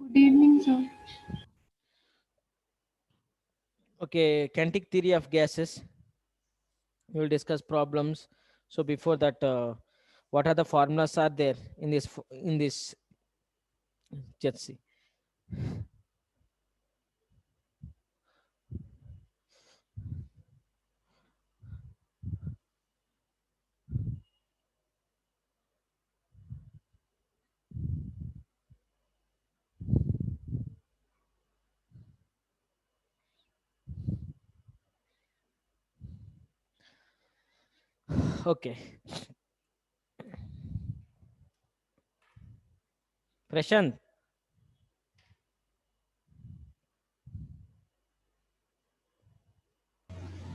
Good evening, sir. Okay, kinetic theory of gases. We will discuss problems. So before that, what are the formulas are there in this let's see. Okay, Prashant,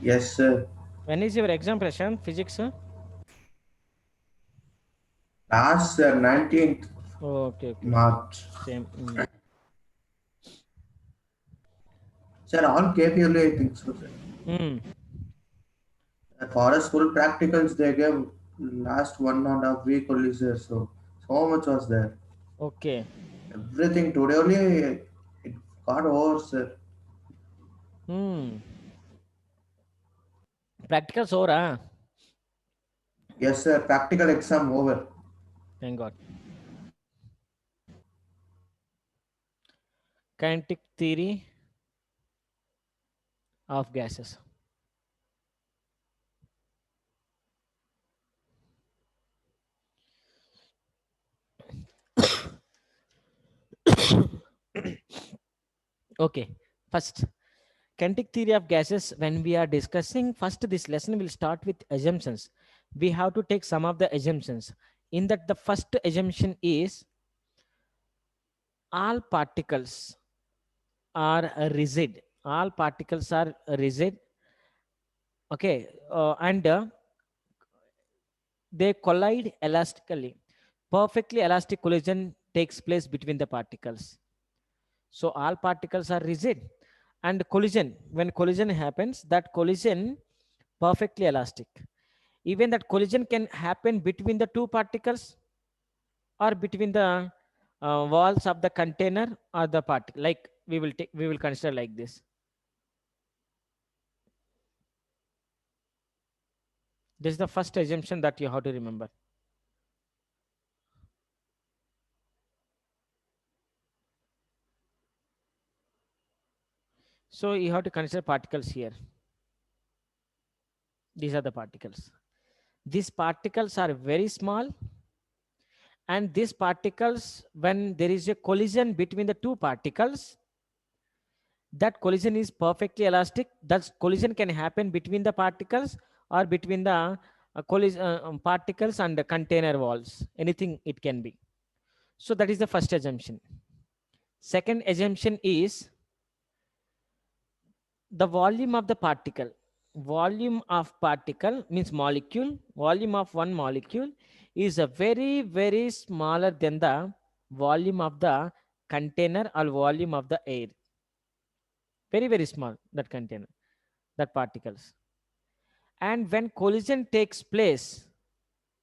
Yes, sir. when is your exam, Prashant? Physics? Last 19th Oh, okay. March. Same. Sir, all KPLU, I think so, sir. Mm. For us, full practicals they gave last 1.5 week only, sir. So much was there. Okay. Everything today only it got over, sir. Hmm. Practicals over, ah? Yes, sir. Practical exam over. Thank God. Kinetic theory of gases. Okay. First, kinetic theory of gases. When we are discussing, first this lesson will start with assumptions. We have to take some of the assumptions. In that, the first assumption is all particles are rigid. All particles are rigid. Okay, and they collide elastically. Perfectly elastic collision takes place between the particles. So all particles are rigid, and collision. When collision happens, that collision perfectly elastic. Even that collision can happen between the two particles or between the walls of the container or the particle. Like we will consider like this. This is the first assumption that you have to remember. So you have to consider particles here. These are the particles. These particles are very small, and these particles, when there is a collision between the two particles, that collision is perfectly elastic. That collision can happen between the particles or between the particles and the container walls. Anything it can be. So that is the first assumption. Second assumption is the volume of the particle. Volume of particle means molecule. Volume of one molecule is a very smaller than the volume of the container or volume of the air. Very small, that container, that particles. And when collision takes place,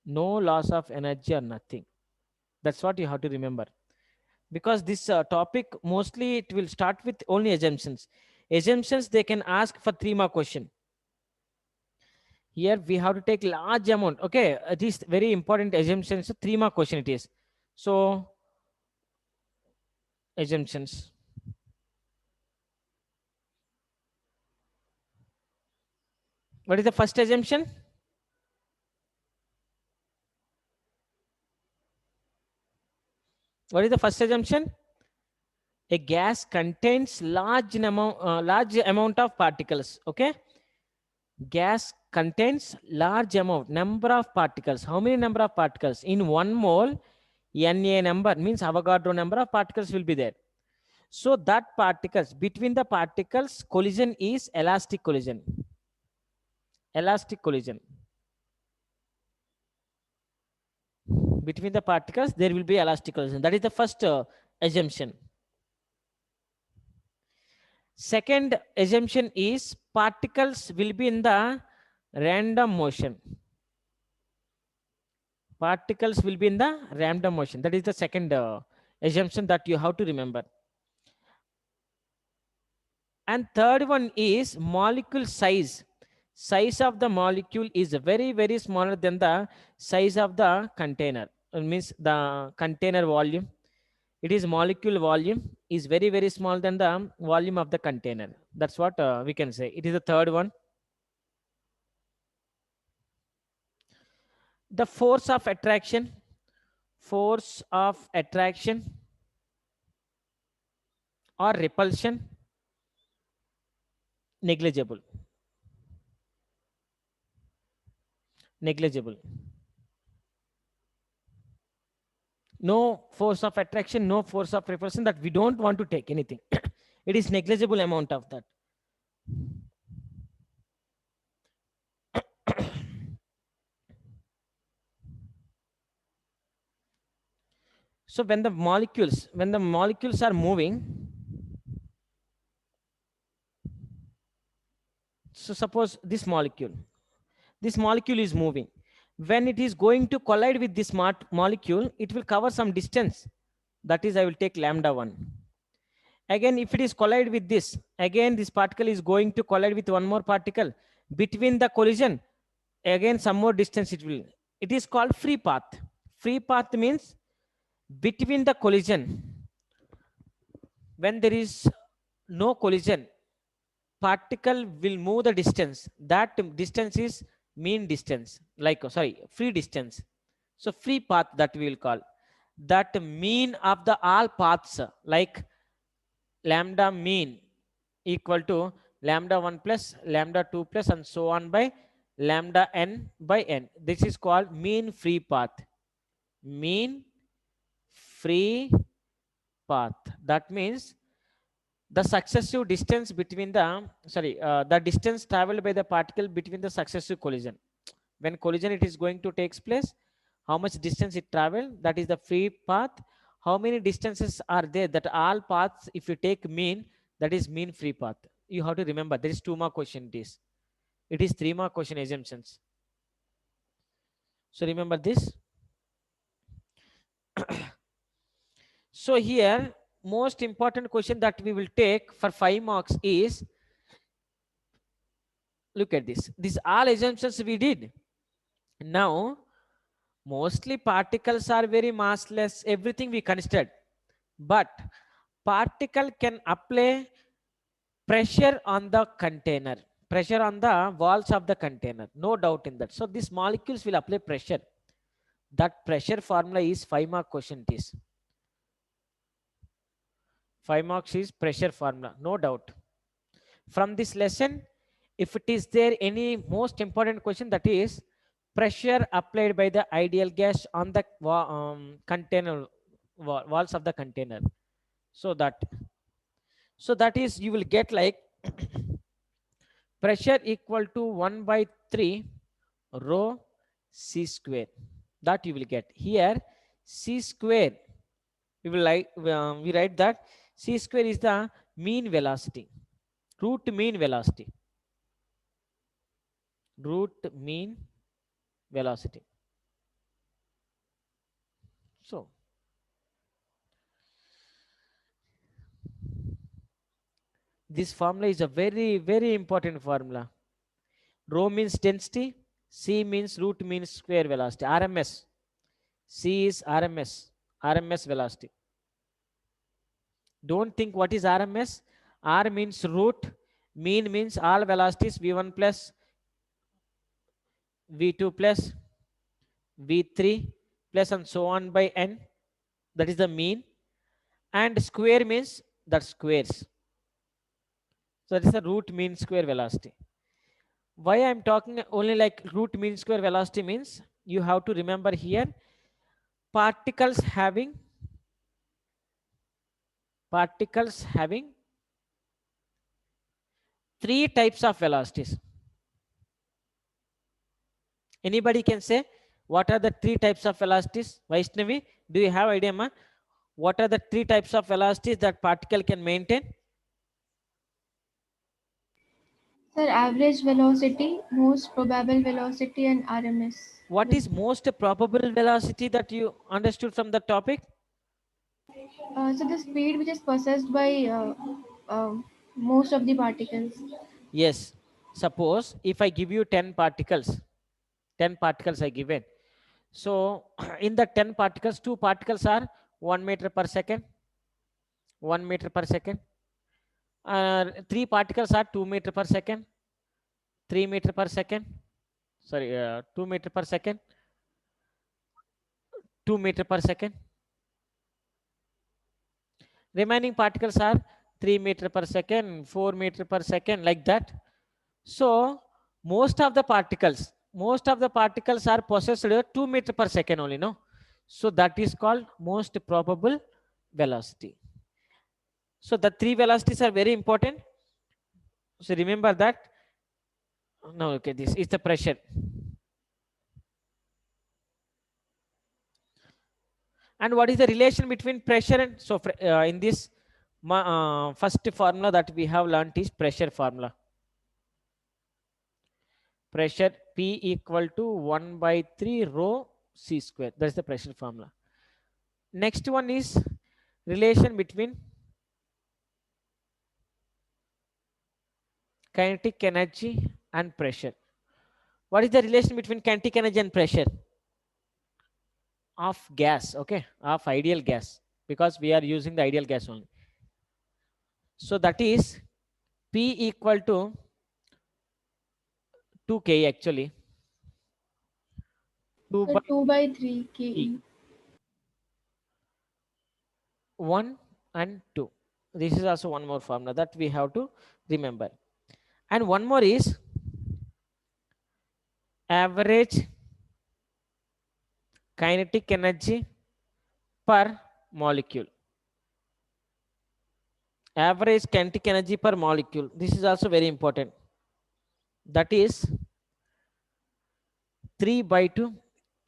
no loss of energy or nothing. That's what you have to remember. Because this topic mostly it will start with only assumptions. Assumptions they can ask for 3 mark question. Here we have to take large amount. Okay, these very important assumptions. 3 mark question it is. So assumptions. What is the first assumption? What is the first assumption? A gas contains large amount of particles. Okay, gas contains large amount number of particles. How many number of particles in 1 mole? Na number means Avogadro number of particles will be there. So that particles, between the particles, collision is elastic collision. Elastic collision. Between the particles, there will be elastic collision. That is the first assumption. Second assumption is particles will be in the random motion. Particles will be in the random motion. That is the second assumption that you have to remember. And third one is molecule size. Size of the molecule is very very smaller than the size of the container. It means the container volume. It is molecule volume is very very small than the volume of the container. That's what we can say. It is the third one. The force of attraction or repulsion, negligible. Negligible. No force of attraction, no force of repulsion, that we don't want to take anything. It is negligible amount of that. So when the molecules are moving, so suppose this molecule is moving. When it is going to collide with this molecule, it will cover some distance. That is, I will take lambda 1. Again, if it is collide with this, again this particle is going to collide with one more particle. Between the collision, again some more distance it will. It is called free path. Free path means between the collision, when there is no collision, particle will move the distance. That distance is mean distance, like free distance. So free path, that we will call that mean of the all paths, like lambda mean equal to lambda 1 plus lambda 2 plus and so on by lambda n by n. This is called mean free path. Mean free path. That means the successive distance between the distance traveled by the particle between the successive collision. When collision it is going to takes place, how much distance it travel, that is the free path. How many distances are there, that all paths, if you take mean, that is mean free path. You have to remember, there is 2 more question. It is 3 more question assumptions. So remember this. So here most important question that we will take for 5 marks is, look at this. These all assumptions we did. Now mostly particles are very massless, everything we considered, but particle can apply pressure on the container, pressure on the walls of the container, no doubt in that. So these molecules will apply pressure. That pressure formula is 5 mark question. It is 5 marks is pressure formula, no doubt. From this lesson, if it is there any most important question, that is pressure applied by the ideal gas on the container walls of the container. So that is, you will get like pressure equal to 1 by 3 rho c square. That you will get here. C square, we will we write that c square is the mean velocity, root mean velocity, root mean velocity. So this formula is a very very important formula. Rho means density, c means root mean square velocity, RMS. C is RMS velocity. Don't think what is RMS. R means root, mean means all velocities, v1 plus v2 plus v3 plus and so on by n. That is the mean. And square means that squares. So that is the root mean square velocity. Why I am talking only like root mean square velocity means, you have to remember here particles having three types of velocities. Anybody can say what are the three types of velocities? Vaishnavi, do you have idea, ma? What are the three types of velocities that particle can maintain? Sir, average velocity, most probable velocity, and RMS. What is most probable velocity that you understood from the topic? So the speed which is possessed by Most of the particles. Yes. Suppose if I give you 10 particles, 10 particles I given. So in the 10 particles, 2 particles are 1 meter per second, 1 meter per second. 3 particles are 2 meter per second, 3 meter per second. Sorry, 2 meter per second, 2 meter per second. Remaining particles are 3 meter per second, 4 meter per second, like that. So most of the particles are possessed 2 meter per second only, no? So that is called most probable velocity. So the three velocities are very important. So remember that. Now okay, this is the pressure. And what is the relation between pressure and, so in this first formula that we have learned is pressure formula. Pressure P equal to 1 by 3 rho C square. That's the pressure formula. Next one is relation between kinetic energy and pressure. What is the relation between kinetic energy and pressure? Of gas, okay, of ideal gas, because we are using the ideal gas only. So that is P equal to 2K actually. 2 So by 2 by 3 E. KE. 1 and 2. This is also one more formula that we have to remember. And one more is average kinetic energy per molecule. Average kinetic energy per molecule. This is also very important. That is 3 by 2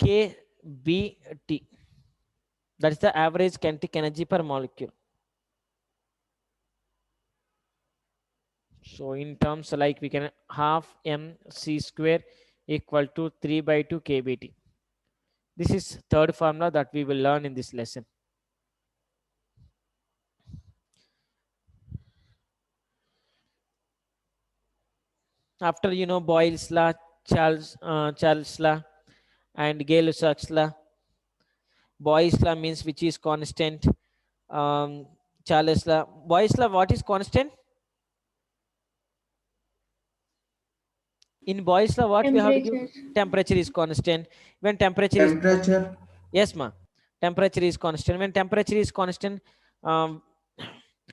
kBT. That is the average kinetic energy per molecule. So in terms like we can half mc square equal to 3 by 2 kBT. This is third formula that we will learn in this lesson. After Boyle's law, Charles law, and Gay-Lussac's law. Boyle's law means which is constant. Charles law. Boyle's law, what is constant? In Boyle's law, what we have to give? Temperature. Temperature is constant. When temperature is Temperature. yes, ma. Temperature is constant. When temperature is constant, um,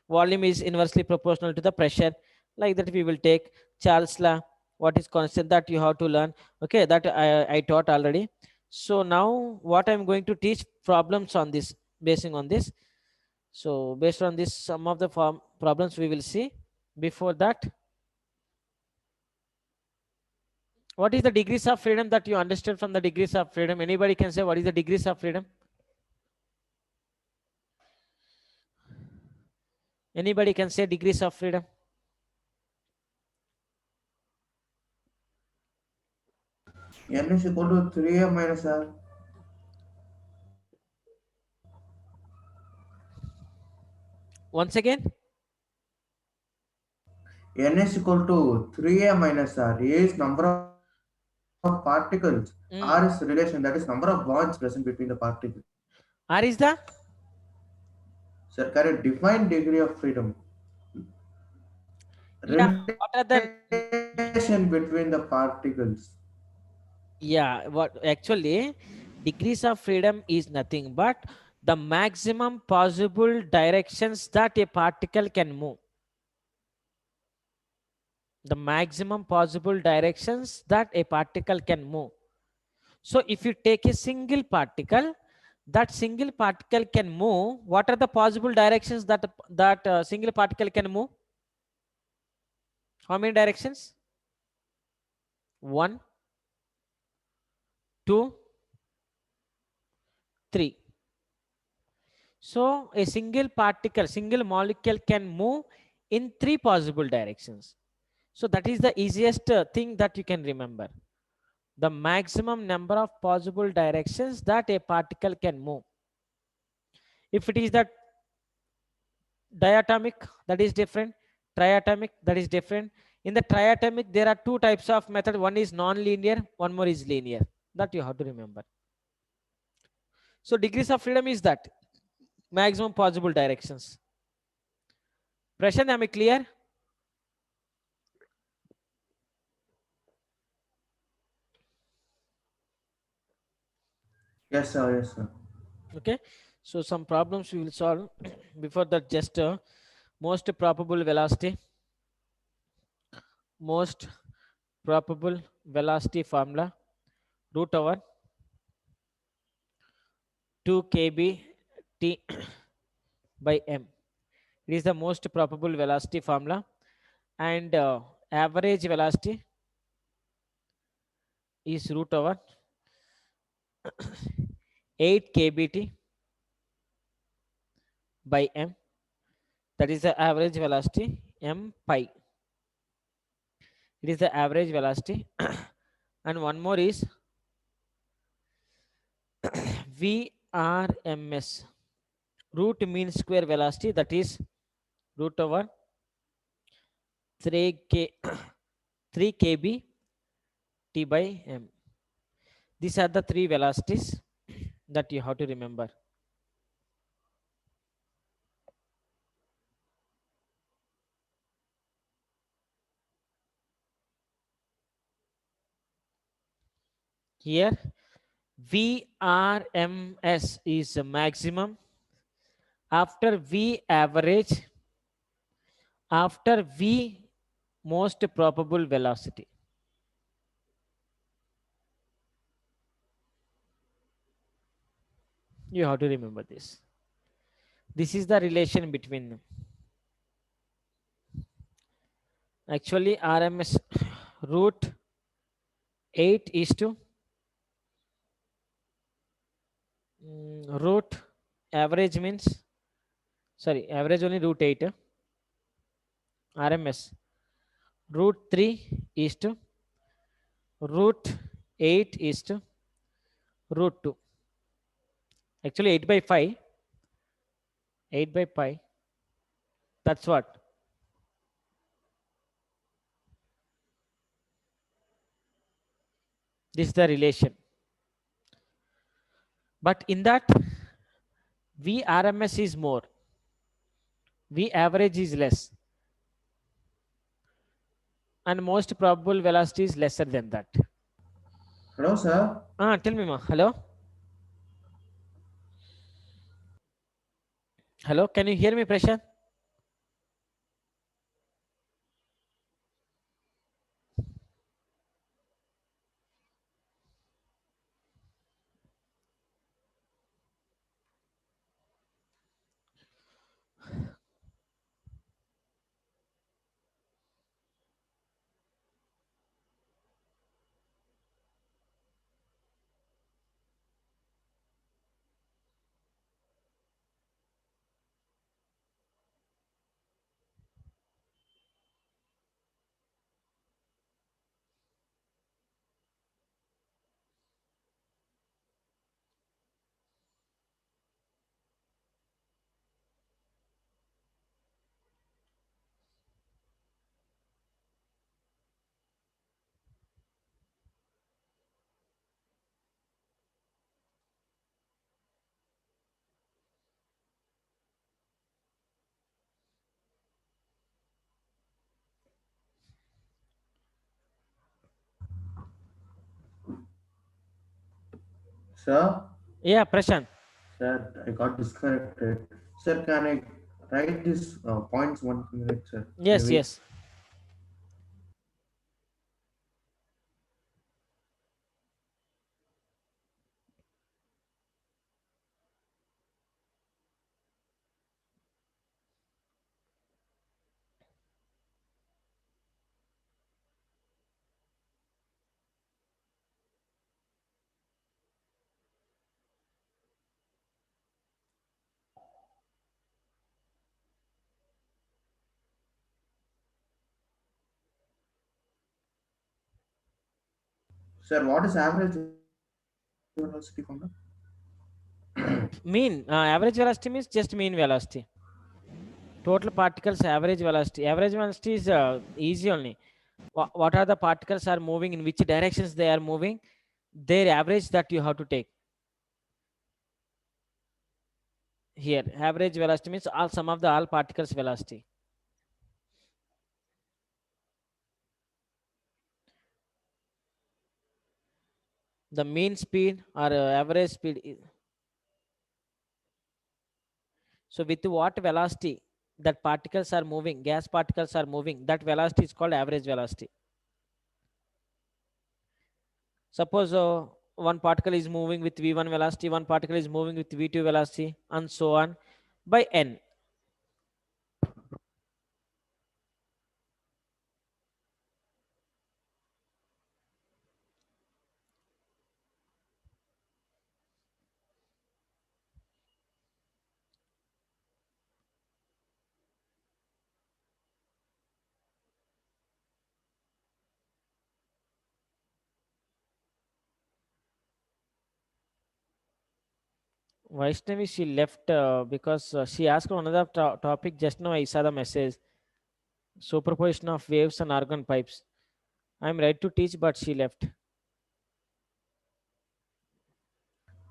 volume is inversely proportional to the pressure. Like that, we will take Charles law. What is constant, that you have to learn. Okay, that I taught already. So now what I'm going to teach problems on this, basing on this. So based on this, some of the problems we will see. Before that, what is the degrees of freedom that you understand from the degrees of freedom? Anybody can say what is the degrees of freedom? Anybody can say degrees of freedom? N is equal to 3m minus r. Once again. N is equal to 3a minus r. A is number of particles. R is relation, that is number of bonds present between the particles. R is the? Sir, correct. Define degree of freedom. Yeah. What are the? Relation between the particles. Yeah. What actually degrees of freedom is nothing but the maximum possible directions that a particle can move. The maximum possible directions that a particle can move. So if you take a single particle, that single particle can move. What are the possible directions that single particle can move? How many directions? 1, 2, 3. So a single particle, single molecule can move in 3 possible directions. So that is the easiest thing that you can remember. The maximum number of possible directions that a particle can move. If it is the diatomic, that is different. triatomic, that is different. In the triatomic, there are two types of method. One is non-linear, one more is linear. That you have to remember. So degrees of freedom is that maximum possible directions. Prashant, am I clear? Yes, sir. Yes, sir. Okay. So some problems we will solve. Before that, just most probable velocity. Most probable velocity formula root over 2 kb t by m. It is the most probable velocity formula, and average velocity is root over 8 kbt by m. That is the average velocity m pi. It is the average velocity. And one more is VRMS, root mean square velocity, that is root over 3 kb t by m. These are the three velocities that you have to remember. Here VRMS is a maximum after V average, after V most probable velocity. You have to remember this. This is the relation between them. Actually, RMS root 8 is to root average means, sorry, average only root 8. RMS root 3 is to root 8 is to root 2. Actually 8 by 5. 8 by pi. That's what. This is the relation. But in that, V RMS is more. V average is less. And most probable velocity is lesser than that. Hello, sir. Tell me, ma. Hello? Hello? Can you hear me, Prashant? Sir? Yeah, Prashant. Sir, I got disconnected. Sir, can I write this points 1 minute, sir? Can you Yes, wait? yes. Sir, what is average velocity formula? Mean, average velocity means just mean velocity. Total particles average velocity. Average velocity is easy only. What are the particles are moving, in which directions they are moving, their average that you have to take. Here, average velocity means all sum of the all particles velocity. The mean speed or average speed. So with what velocity that particles are moving, gas particles are moving, that velocity is called average velocity. Suppose one particle is moving with v1 velocity, one particle is moving with v2 velocity, and so on by n. Vaishnavi, she left because she asked another topic. Just now I saw the message. Superposition of waves and organ pipes. I'm ready to teach, but she left.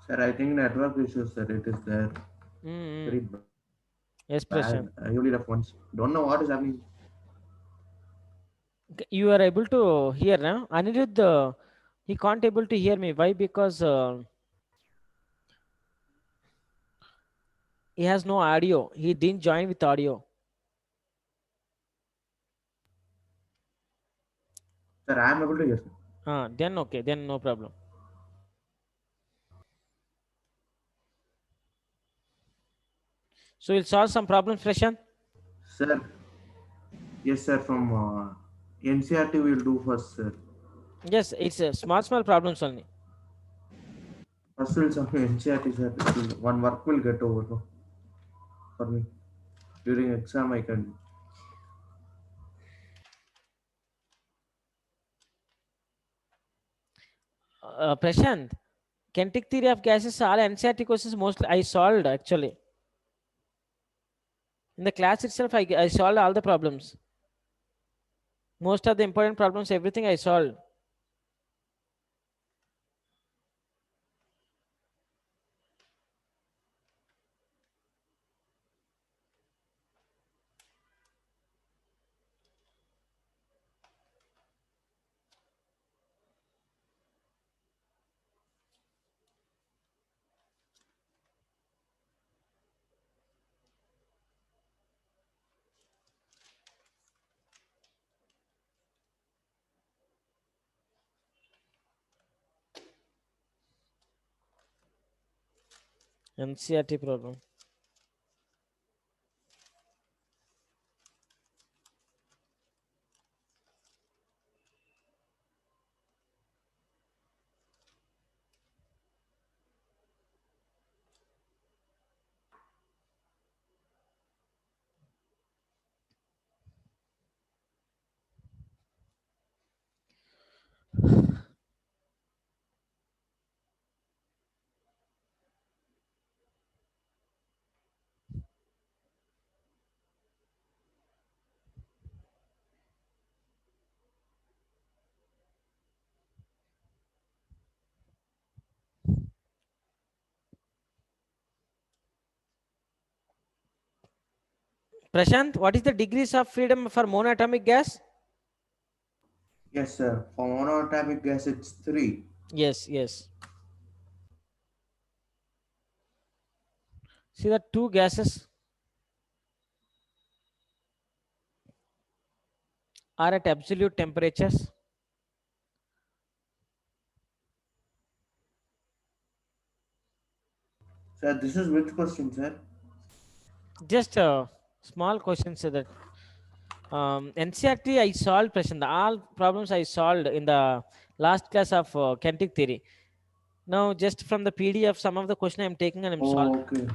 Sir, I think network issues, sir. It is there. Mm-hmm. Very bad. Yes, I only Prashant. left once. Don't know what is happening. You are able to hear now. Anirudh, he can't able to hear me. Why? Because he has no audio. He didn't join with audio. Sir, I am able to hear, sir. Then okay. Then no problem. So we'll solve some problems, Prashant. Sir, yes, sir. From NCRT we will do first, sir. Yes, it's small problems only. First we'll solve NCRT, sir. One work will get over for me. During exam, I can. Prashant, kinetic theory of gases, all NCRT questions mostly I solved actually. In the class itself, I solved all the problems. Most of the important problems, everything I solved. NCRT problem. Prashant, what is the degrees of freedom for monatomic gas? Yes, sir. For monatomic gas, it's 3. Yes, yes. See the two gases are at absolute temperatures. Sir, this is which question, sir? Just a small question so that NCRT I solved, Prashant. All problems I solved in the last class of kinetic theory. Now, just from the PDF, some of the question I'm taking and I'm solved. Oh, okay.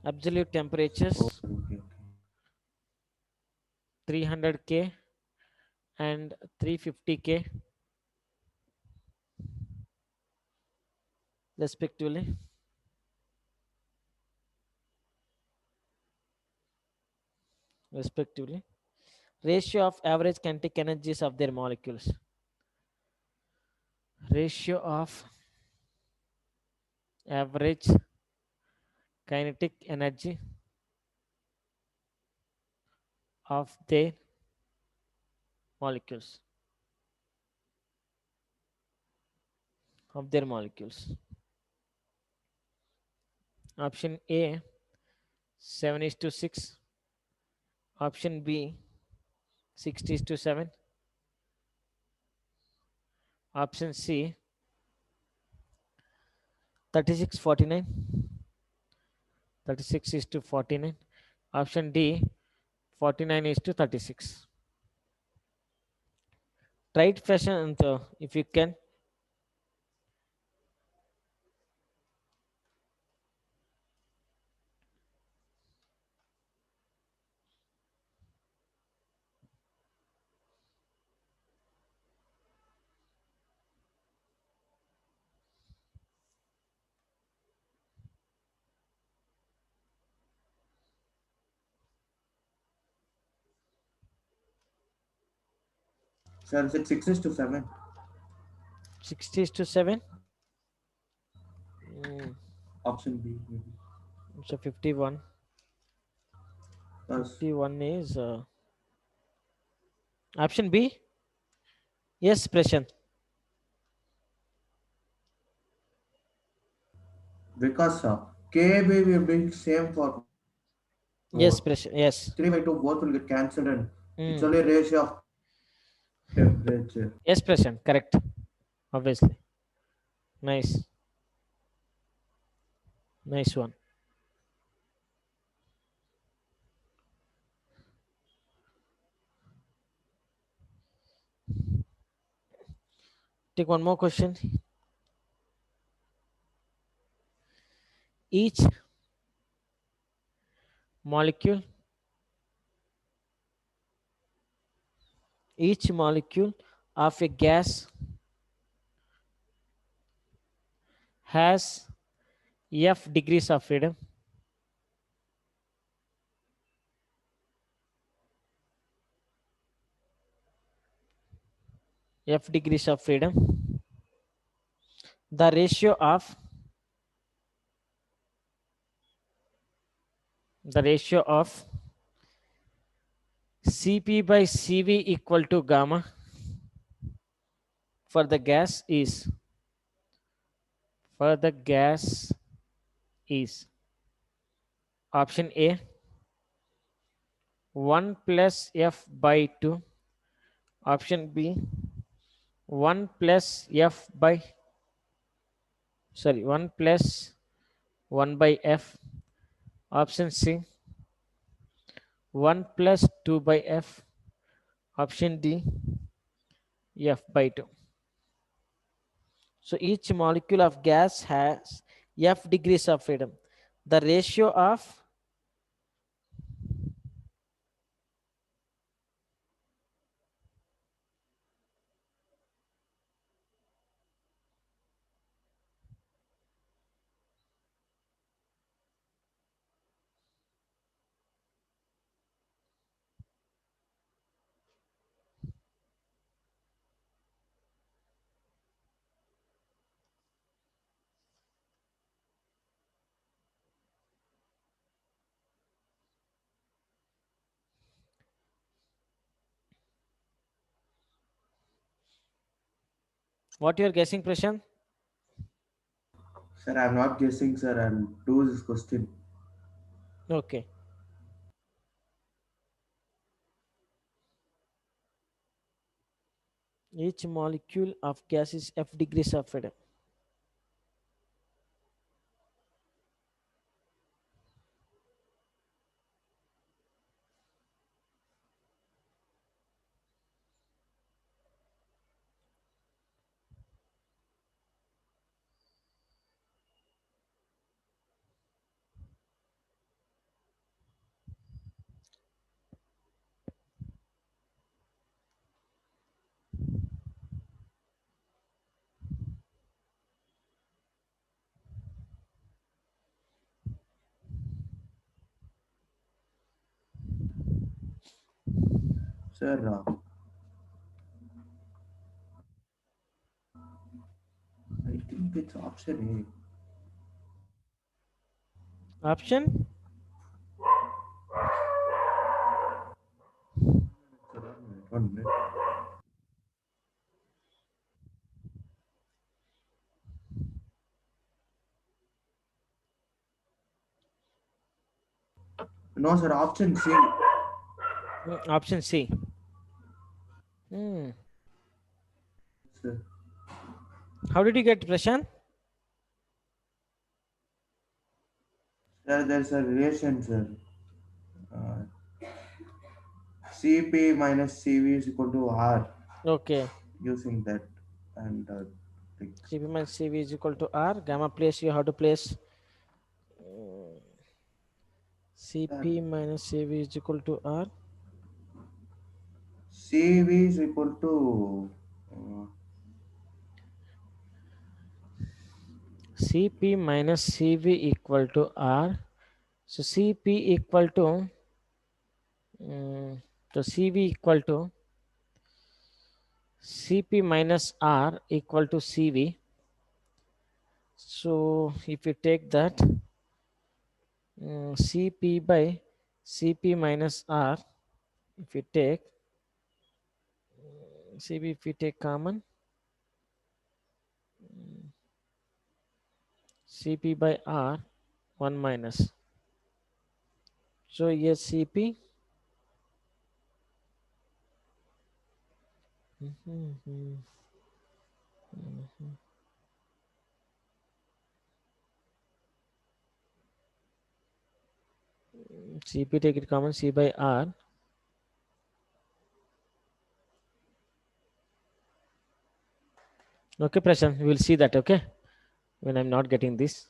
Absolute temperatures Okay, okay. 300K and 350K respectively. respectively. Ratio of average kinetic energies of their molecules. Ratio of average kinetic energy of their molecules. Of their molecules. Option A 7 is to 6. Option B 60 is to 7. Option C 3649. 36 is to 49. Option D 49 is to 36. Try it fashion if you can. Sir, is it 6 is to 7? 60 is to 7. Mm, Option B, maybe. so 51. Yes. 51 is option B. Yes, Prashant. Because KB will be same for both. Yes, Prashant. 3 Yes. by 2 both will get cancelled and it's only Mm. ratio of temperature. Yes, Prashant. Correct. Obviously. Nice. Nice one. Take one more question. Each molecule, each molecule of a gas has F degrees of freedom. F degrees of freedom. The ratio of Cp by Cv equal to gamma for the gas is is option A 1 plus F by 2. Option B 1 plus F by 1 plus 1 by F. Option C 1 plus 2 by F. Option D F by 2. So each molecule of gas has F degrees of freedom. The ratio of what you are guessing, Prashant? Sir, I'm not guessing, sir. I'll do this question. Okay. Each molecule of gas is F degrees of freedom. Sir, I think it's option Option? A. Sir, 1 minute. No, sir, option C. Option C. Hmm. Sir, How did you get, Prashant? sir, there's a relation, sir. Uh, CP minus CV is equal to R Okay. using that and like CP minus CV is equal to R. Gamma place, you have to place sir, CP minus CV is equal to R. CV is equal to uh, CP minus CV equal to R. So CP equal to, so CV equal to CP minus R equal to CV. So if you take that, CP by CP minus R, if you take CP, if you take common, CP by R, 1 minus. So yes, CP. CP take it common, C by R. Okay, Prashant, we will see that, okay? When I'm not getting this.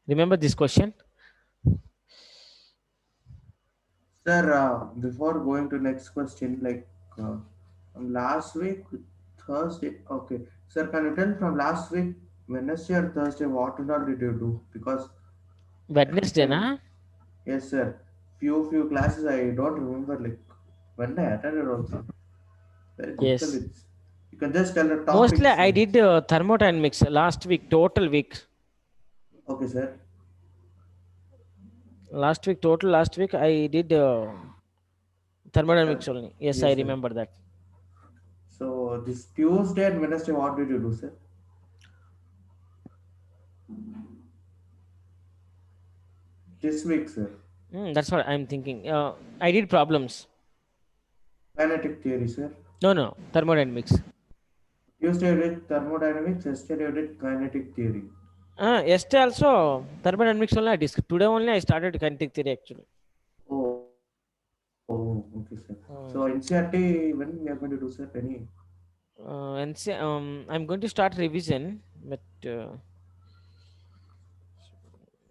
Remember this question? sir. Before going to next question, like last week Thursday. Okay, sir, can you tell from last week Wednesday or Thursday what and all did you do? Because I Wednesday, can. na? Yes, sir. Few classes I don't remember like when I attended also. Very difficult. Yes. It's you can just tell the Mostly topics. I did thermodynamics last week, total week. Okay, sir. Last week I did thermodynamics only. Yes, I Yes, sir. remember that. So this Tuesday and Wednesday, what did you do, sir? This week, sir. That's what I'm thinking. I did problems. Kinetic theory, sir. No, no, thermodynamics. Tuesday you did thermodynamics, yesterday you did kinetic theory. Yesterday also thermodynamics only I discussed. Today only I started kinetic theory actually. Okay, sir. So Uh, NCRT, when we are going to do, sir? Any? and say, I'm going to start revision, but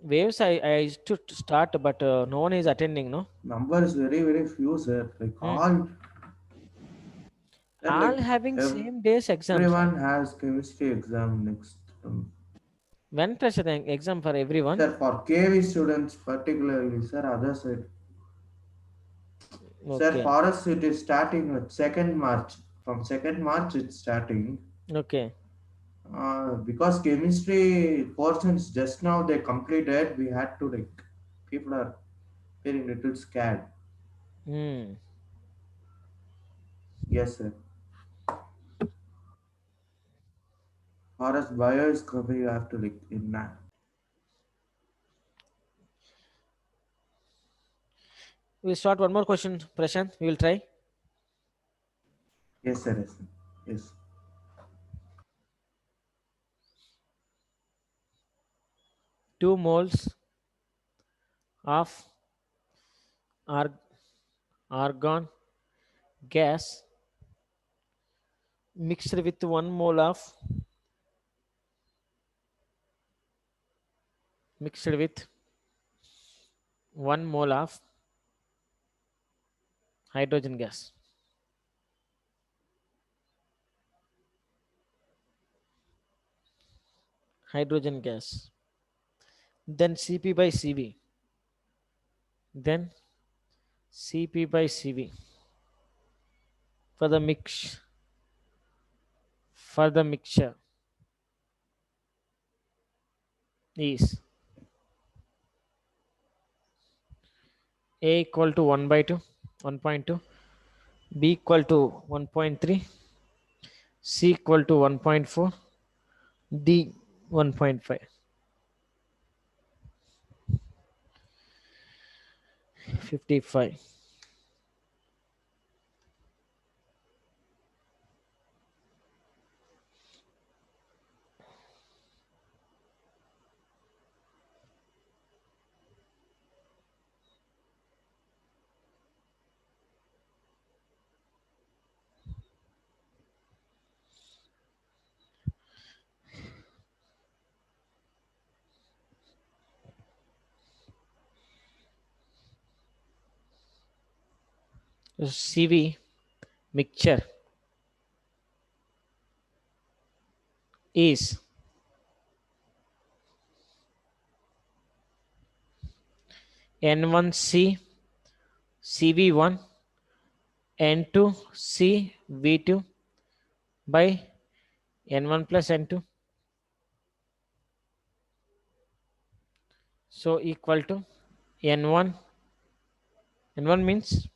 waves I used to start, but no one is attending. No, Numbers very few, sir. Like Hmm. all, sir, All like having same days exams. Huh? everyone has chemistry exam next. When pressure exam for everyone? Sir, for KV students particularly, sir, other side. Sir, Okay, for us it is starting with 2nd March. From 2nd March it's starting. okay. Because chemistry portions just now they completed, we had to like people are feeling little scared. Hmm. Yes, sir. For us bio is coming, you have to like in that. We'll start one more question, Prashant. We will try. Yes, sir. Yes, sir. Yes. 2 moles of ar- argon gas mixed with 1 mole of mixed with 1 mole of hydrogen gas. Hydrogen gas. Then Cp by Cv. Then Cp by Cv for the mixture is A equal to 1 by 2, 1.2, B equal to 1.3, C equal to 1.4, D 1.5. 55. Cv mixture is N1C Cv1 N2 C V2 by N1 plus N2. So equal to N1. N1 means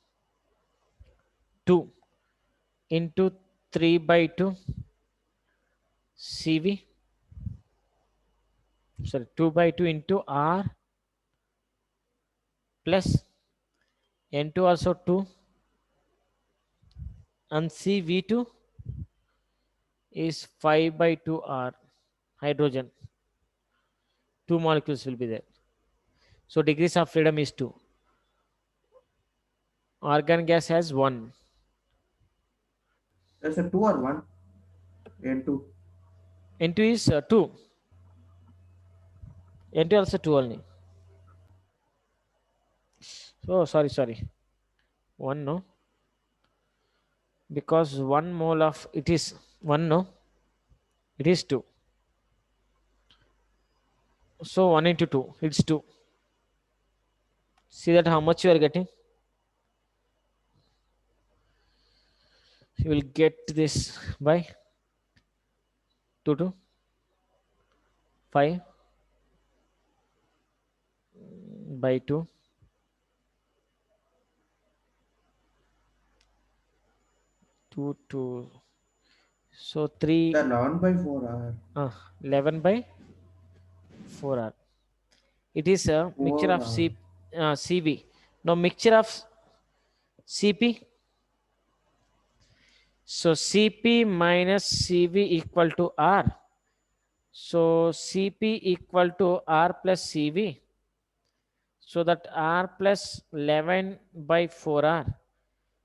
2 into 3 by 2 Cv. Sorry, 2 by 2 into R plus N2 also 2 and Cv2 is 5 by 2 R hydrogen. 2 molecules will be there. So degrees of freedom is 2. Argon gas has 1. There's a 2 or 1? N2. N2 is 2. N2 also 2 only. So sorry. 1 no. Because 1 mole of it is 1 no. It is 2. So 1 into 2. It's 2. See that how much you are getting? You will get this by 2 to 5 by 2 2 to so 3 The 11 by 4 are 11 by 4R. It is a mixture 4 of are. Cv. Now mixture of Cp. So Cp minus Cv equal to R. So Cp equal to R plus Cv. So that R plus 11 by 4R.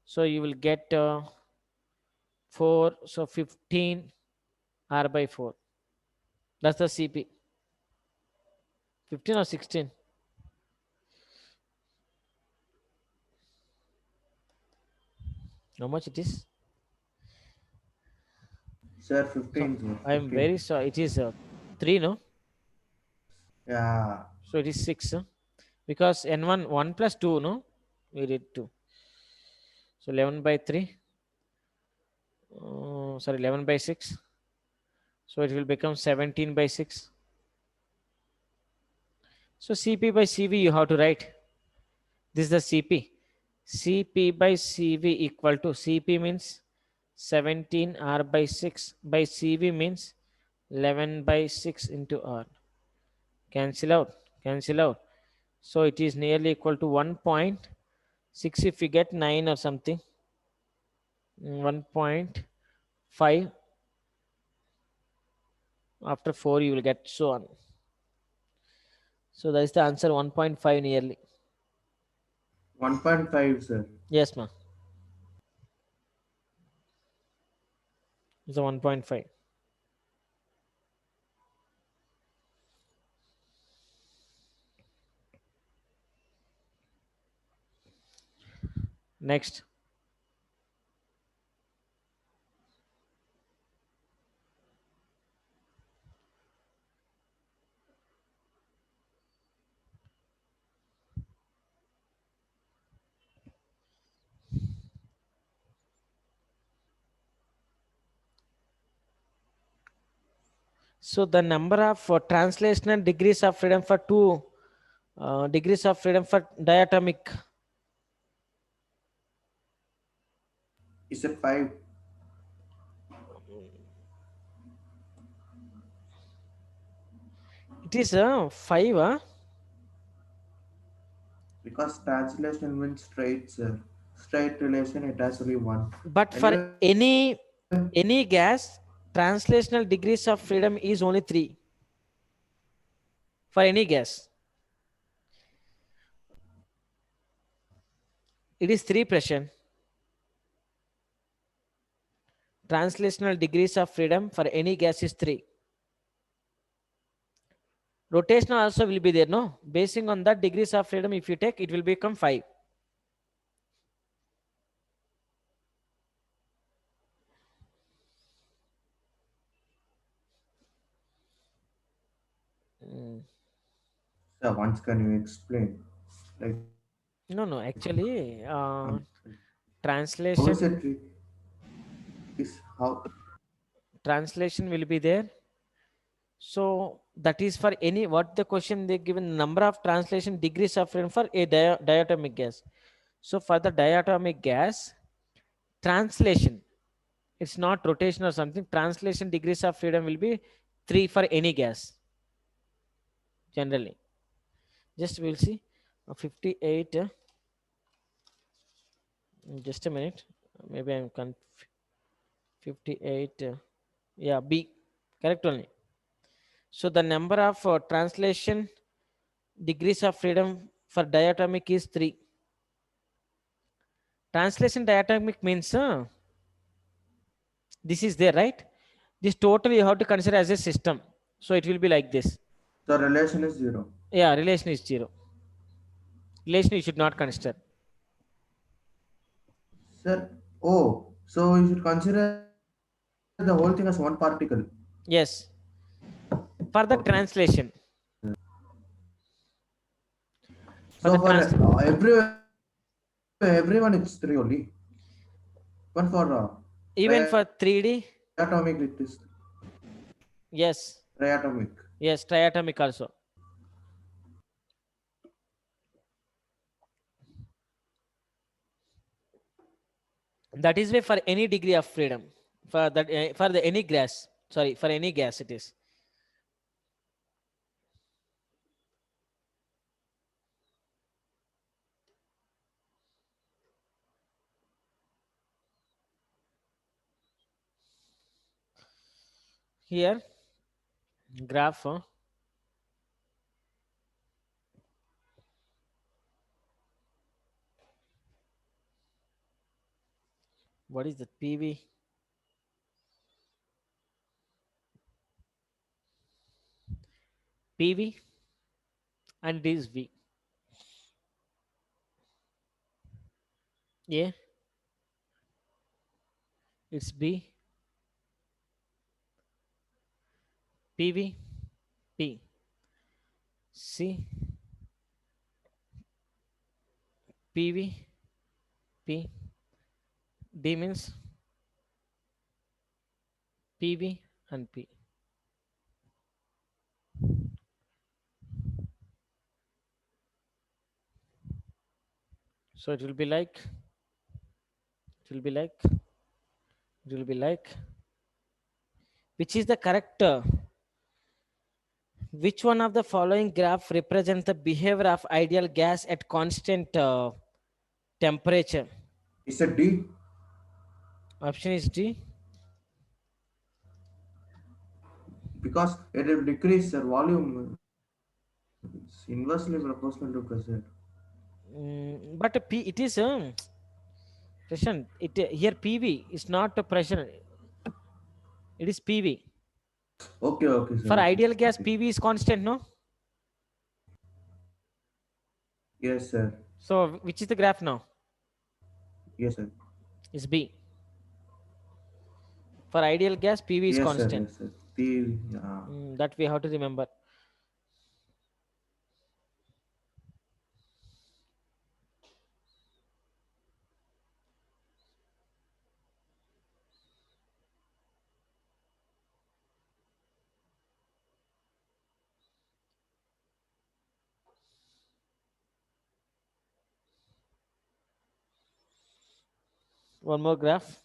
So you will get 4. So 15 R by 4. That's the Cp. 15 or 16? How much it is? Sir, So 15, sir. I am 15. very sorry. It is 3, no? Yeah. So it is 6. Because N1, 1 plus 2, no? We did 2. So 11 by 3. Sorry, 11 by 6. So it will become 17 by 6. So Cp by Cv you have to write. This is the Cp. Cp by Cv equal to Cp means 17 R by 6 by Cv means 11 by 6 into R. Cancel out. Cancel out. So it is nearly equal to 1.6 if we get 9 or something. 1.5 after 4 you will get so on. So that is the answer 1.5 nearly. 1.5, sir. Yes, ma'am. It's a 1.5. Next. So the number of translational degrees of freedom for two degrees of freedom for diatomic. Is it 5? It is 5. Because translation means straight, sir. Straight relation, it has to be 1. But for Anyway, any gas, translational degrees of freedom is only 3 for any gas. It is 3 pressure. Translational degrees of freedom for any gas is 3. Rotational also will be there, no? Basing on that degrees of freedom, if you take, it will become 5. Mm. sir, once can you explain? Like, No, no, actually, how is it? translation Is how? translation will be there. So that is for any, what the question they given number of translation degrees of freedom for a diatomic gas. So for the diatomic gas, translation, it's not rotation or something. Translation degrees of freedom will be 3 for any gas generally. Just we'll see 58. Just a minute. Maybe I'm 58. Yeah, B. Correct only. So the number of translation degrees of freedom for diatomic is 3. Translation diatomic means this is there, right? This total you have to consider as a system. So it will be like this. The relation is 0. Yeah, relation is 0. Relation you should not consider. Sir, oh, so you should consider the whole thing as one particle. Yes. For the Okay, sir. translation. For So the for trans everyone it's 3 only. Even for even for 3D, diatomic it is yes. triatomic. Yes, triatomic also. That is why for any degree of freedom, for that for the any gas, sorry, for any gas it is. Here graph, what is the PV? PV and it is V. A, it's B, PV, P, C, PV, P, D means PV and P. So it will be like, it will be like, it will be like, which is the correct, which one of the following graph represents the behavior of ideal gas at constant temperature? Is it D? Option is D. Because it will decrease the volume. It's inversely proportional to pressure. But P, it is Prashant, it here PV is not a pressure. It is PV. Okay, okay, sir. For Okay, ideal gas, okay. PV is constant, no? Yes, sir. So which is the graph now? Yes, sir. Is B. For ideal gas, PV is Yes, sir. constant. Yes, sir. The yeah. That we have to remember. One more graph.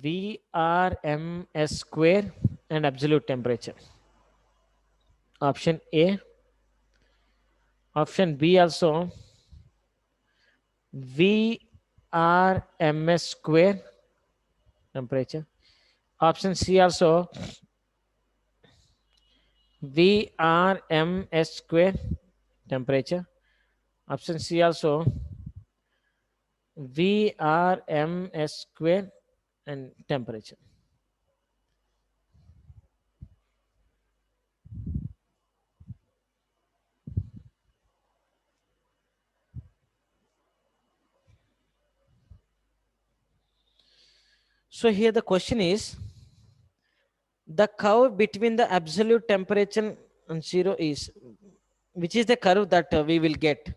VRMS square and absolute temperature. Option A. Option B also VRMS square temperature. Option C also VRMS square temperature. Option C also VRMS square and temperature. So here the question is, the curve between the absolute temperature and zero is, which is the curve that we will get?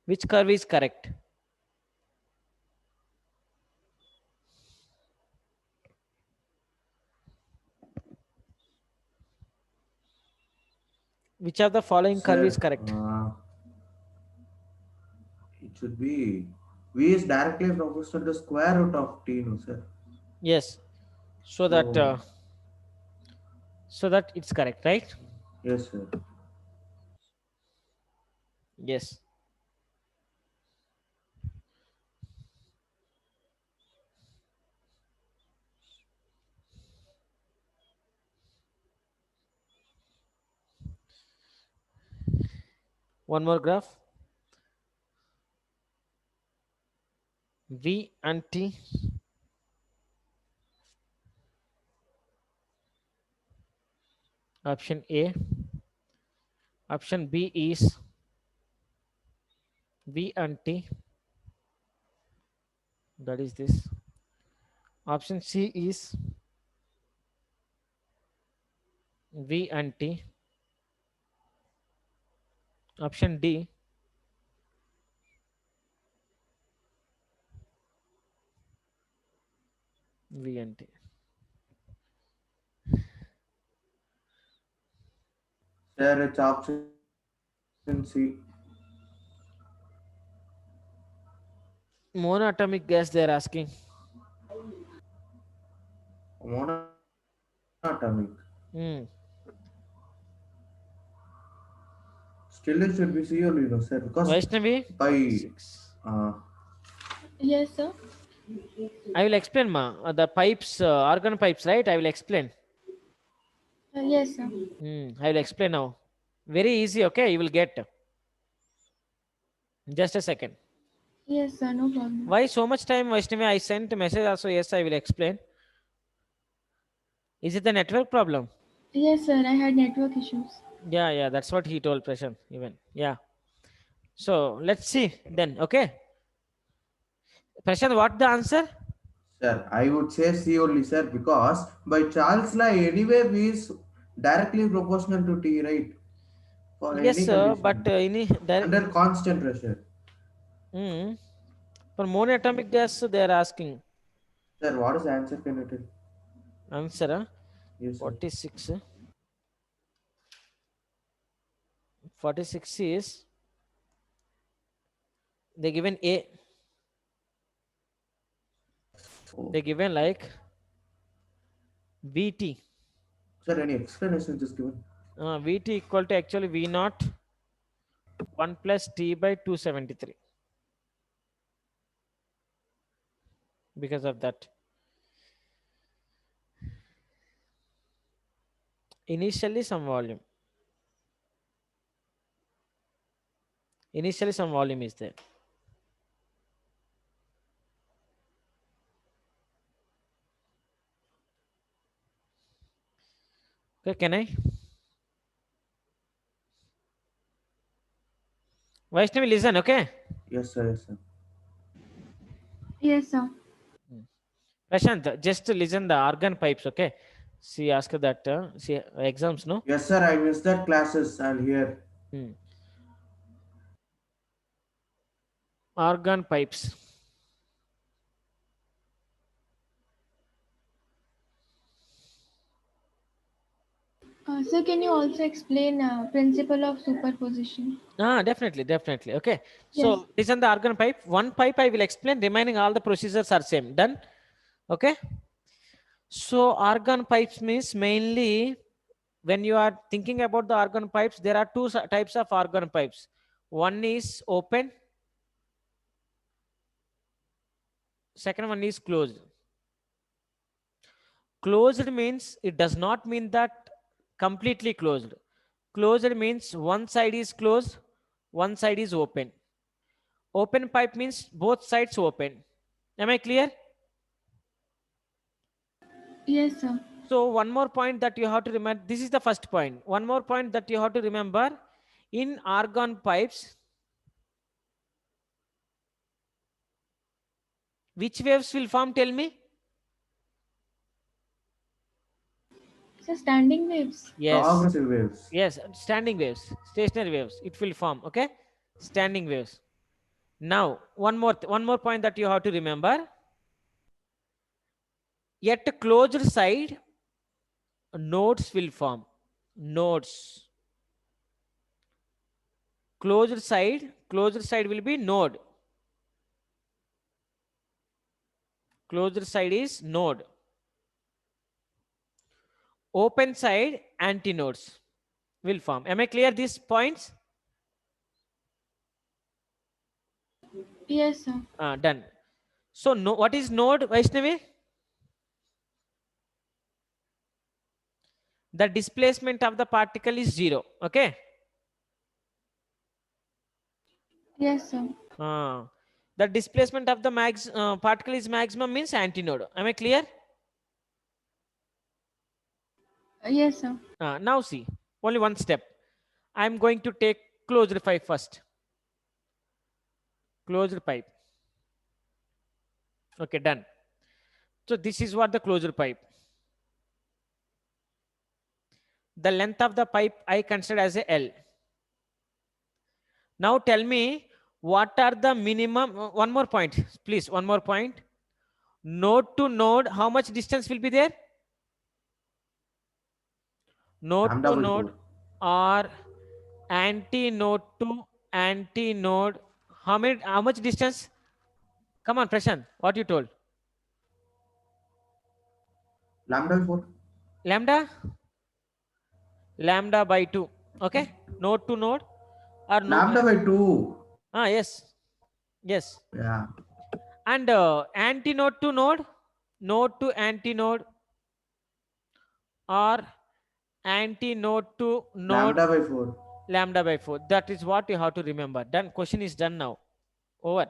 Which curve is correct? Which of the following curve is Sir, correct? it should be V is directly proportional to the square root of t, no, sir. Yes. So that So, it's correct, right? yes, sir. Yes. One more graph. V and T. Option A. Option B is V and T. That is this. Option C is V and T. Option D, V and T. Sir, it's option C. Monoatomic gas they are asking. Monatomic. Hmm. Still, it should be C only, no, sir. Because Vaishnavi? by 6. Yes, sir. I will explain, ma. The pipes, organ pipes, right? I will explain. Yes, sir. I will explain now. Very easy, okay? You will get. Just a second. Yes, sir. No problem. Why so much time, Vaishnavi? I sent a message also. Yes, I will explain. Is it the network problem? Yes, sir. I had network issues. Yeah. That's what he told Prashant even. Yeah. So let's see then. Okay. Prashant, what the answer? sir, I would say C only, sir, because by Charles' law, anyway, V is directly proportional to T, right? For Yes, any sir. But condition. there, Under constant pressure. for monoatomic gas, they are asking. Sir, what is the answer? Can you tell? Answer, Yes, sir. 46. 46 is, they given A. Oh. They given like VT. Sir, any explanation just given? VT equal to actually V naught 1 plus T by 273. Because of that. Initially some volume. Initially some volume is there. Okay, can I? Vaishnavi, listen, okay? Yes, sir. Yes, sir. Yes, sir. Prashant, just listen the organ pipes, okay? She asked that, see exams, no? Yes, sir. I missed that classes and here. Hmm. Organ pipes. Sir, can you also explain principle of superposition? Definitely. Okay. Yes. So this is the organ pipe. One pipe I will explain. Remaining all the procedures are same. Done. Okay. So organ pipes means mainly when you are thinking about the organ pipes, there are two types of organ pipes. One is open. Second one is closed. Closed means it does not mean that completely closed. Closed means one side is closed, one side is open. Open pipe means both sides open. Am I clear? Yes, sir. So one more point that you have to remember. This is the first point. One more point that you have to remember. In argon pipes, which waves will form? Tell me. So standing waves. Yes. Progressive waves. Yes. Standing waves, stationary waves. It will form. Okay. Standing waves. Now, one more point that you have to remember. At closed side, nodes will form. Nodes. Closed side will be node. Closed side is node. Open side antinodes will form. Am I clear these points? Yes, sir. Done. So no, what is node, Vaishnavi? The displacement of the particle is 0. Okay. Yes, sir. The displacement of the particle is maximum means antinode. Am I clear? Yes, sir. Now see, only one step. I'm going to take closed pipe first. Closed pipe. Okay, done. So this is what the closed pipe. The length of the pipe I consider as a L. Now tell me what are the minimum, one more point, please, one more point. Node to node, how much distance will be there? Node Lambda to by node 4. or anti-node to anti-node. How much distance? Come on, Prashant, what you told? Lambda by 4. Lambda? Lambda by 2. Okay? Node to node or no? Lambda by 2. Yes. Yes. Yeah. And anti-node to node, node to anti-node or anti-node to node, Lambda by 4. lambda by 4. That is what you have to remember. Done. Question is done now. Over.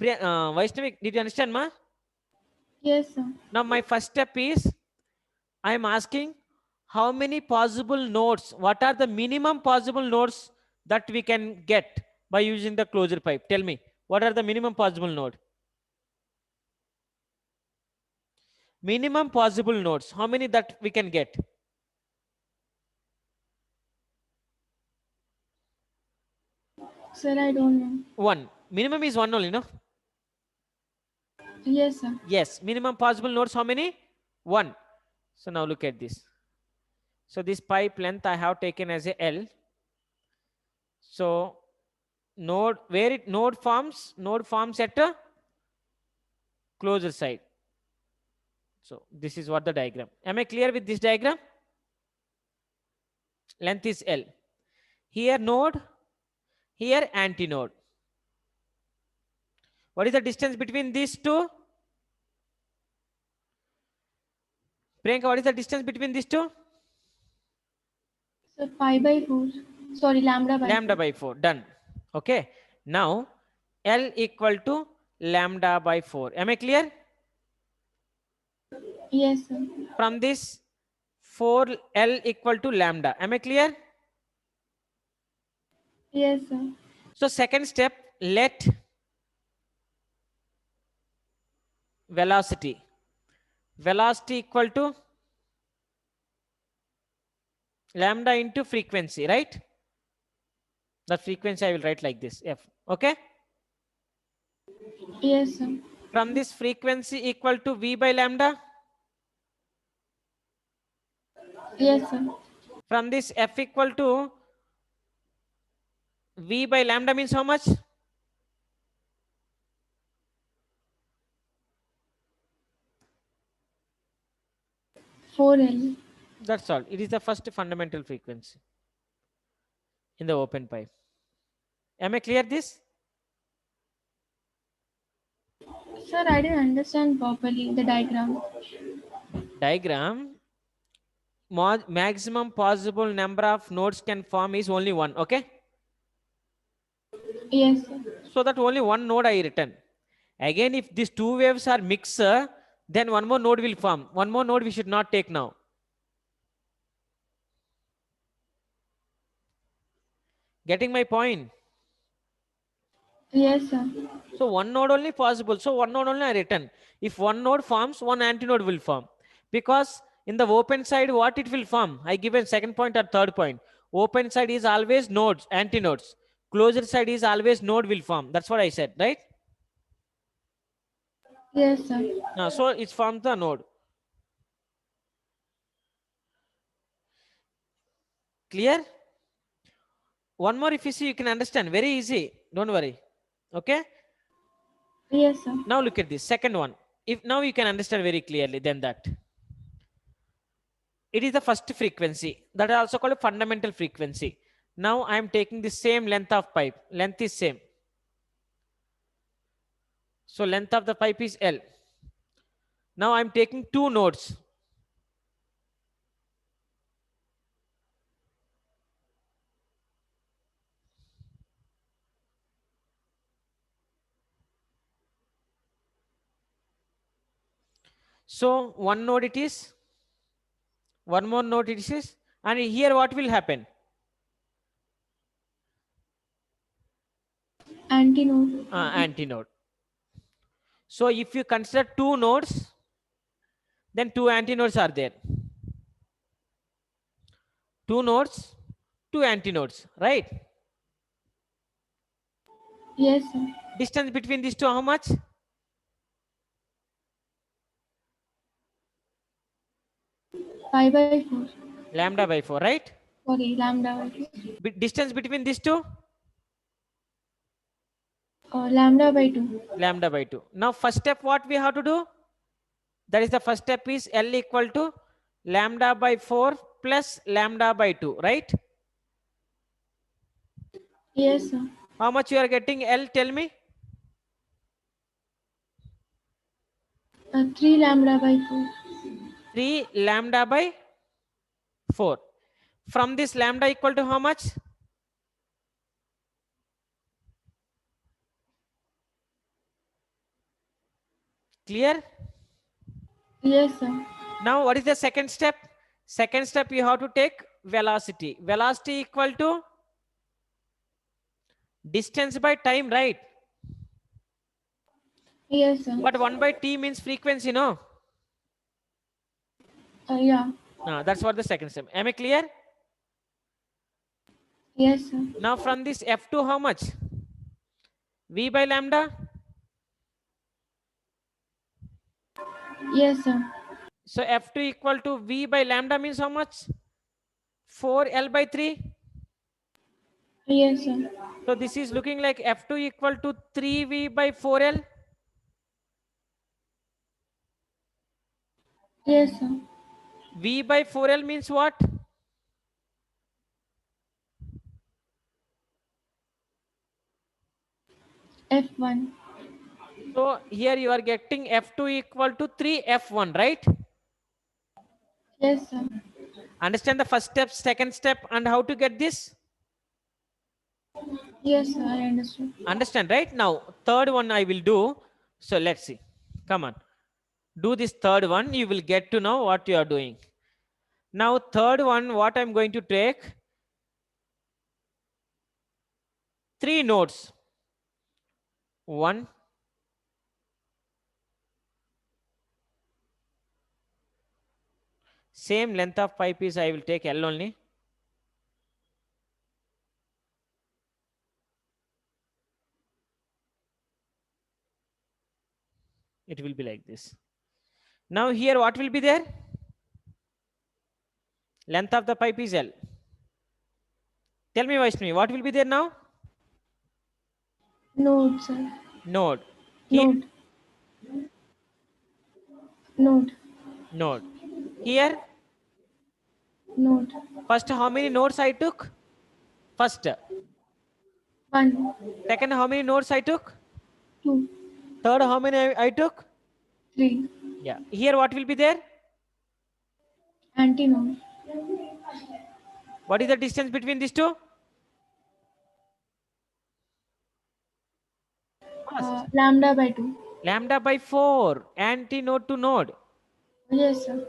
Vaishnavi, did you understand, ma? Yes, sir. Now my first step is I am asking how many possible nodes, what are the minimum possible nodes that we can get by using the closure pipe? Tell me, what are the minimum possible node? Minimum possible nodes, how many that we can get? Sir, I don't know. One. Minimum is one only, no? Yes, sir. Yes. Minimum possible nodes, how many? One. So now look at this. So this pipe length I have taken as a L. So node, where it node forms at a closer side. So this is what the diagram. Am I clear with this diagram? Length is L. Here node, here antinode. What is the distance between these two? Priyanka, what is the distance between these two? So pi by 4. Sorry, lambda by Lambda 4. by 4. Done. Okay. Now L equal to lambda by 4. Am I clear? Yes, sir. From this 4L equal to lambda. Am I clear? Yes, sir. So second step, let velocity equal to lambda into frequency, right? The frequency I will write like this, F. Okay. Yes, sir. From this frequency equal to V by lambda. Yes, sir. From this F equal to V by lambda means how much? Four L. That's all. It is the first fundamental frequency in the open pipe. Am I clear this? Sir, I didn't understand properly the diagram. Diagram, maximum possible number of nodes can form is only one. Okay. Yes, sir. So that only one node I written. Again, if these two waves are mixed, then one more node will form. One more node we should not take now. Getting my point? Yes, sir. So one node only possible. So one node only I written. If one node forms, one antinode will form. Because in the open side, what it will form? I given second point or third point. Open side is always nodes, antinodes. Closed side is always node will form. That's what I said, right? Yes, sir. So it forms the node. Clear? One more, if you see, you can understand. Very easy. Don't worry. Okay. Yes, sir. Now look at this second one. If now you can understand very clearly, then that it is the first frequency that is also called a fundamental frequency. Now I am taking the same length of pipe. Length is same. So length of the pipe is L. Now I am taking two nodes. So one node it is, one more node it is, and here what will happen? Antinode. Antinode. So if you consider two nodes, then two antinodes are there. Two nodes, two antinodes, right? Yes, sir. Distance between these two, how much? Pi by 4. Lambda by 4, right? Sorry, lambda by 4. Distance between these two? Lambda by 2. Lambda by 2. Now first step what we have to do? That is the first step is L equal to lambda by 4 plus lambda by 2, right? Yes, sir. How much you are getting L, tell me? 3 lambda by 4. 3 lambda by 4. From this lambda equal to how much? Clear? Yes, sir. Now what is the second step? Second step you have to take velocity. Velocity equal to distance by time, right? Yes, sir. But 1 by t means frequency, no? Yeah. That's what the second step. Am I clear? Yes, sir. Now from this F2 how much? V by lambda? Yes, sir. So F2 equal to V by lambda means how much? 4L by 3. Yes, sir. So this is looking like F2 equal to 3V by 4L. Yes, sir. V by 4L means what? F1. So here you are getting F2 equal to 3F1, right? Yes, sir. Understand the first step, second step, and how to get this? Yes, sir. I understood. Understand, right? Now, third one I will do. So let's see. Come on. Do this third one. You will get to know what you are doing. Now, third one, what I'm going to take? 3 nodes. 1, same length of pipe is I will take L only. It will be like this. Now here what will be there? Length of the pipe is L. Tell me, Vaishnavi, what will be there now? Node, sir. Node. Here, Node. Node. node. Here, Node. first how many nodes I took? First. 1, Second, how many nodes I took? 2, Third, how many I took? 3. Yeah. Here what will be there? Antinode. What is the distance between these two? First. Lambda by 2. Lambda by 4. Antinode to node. Yes, sir.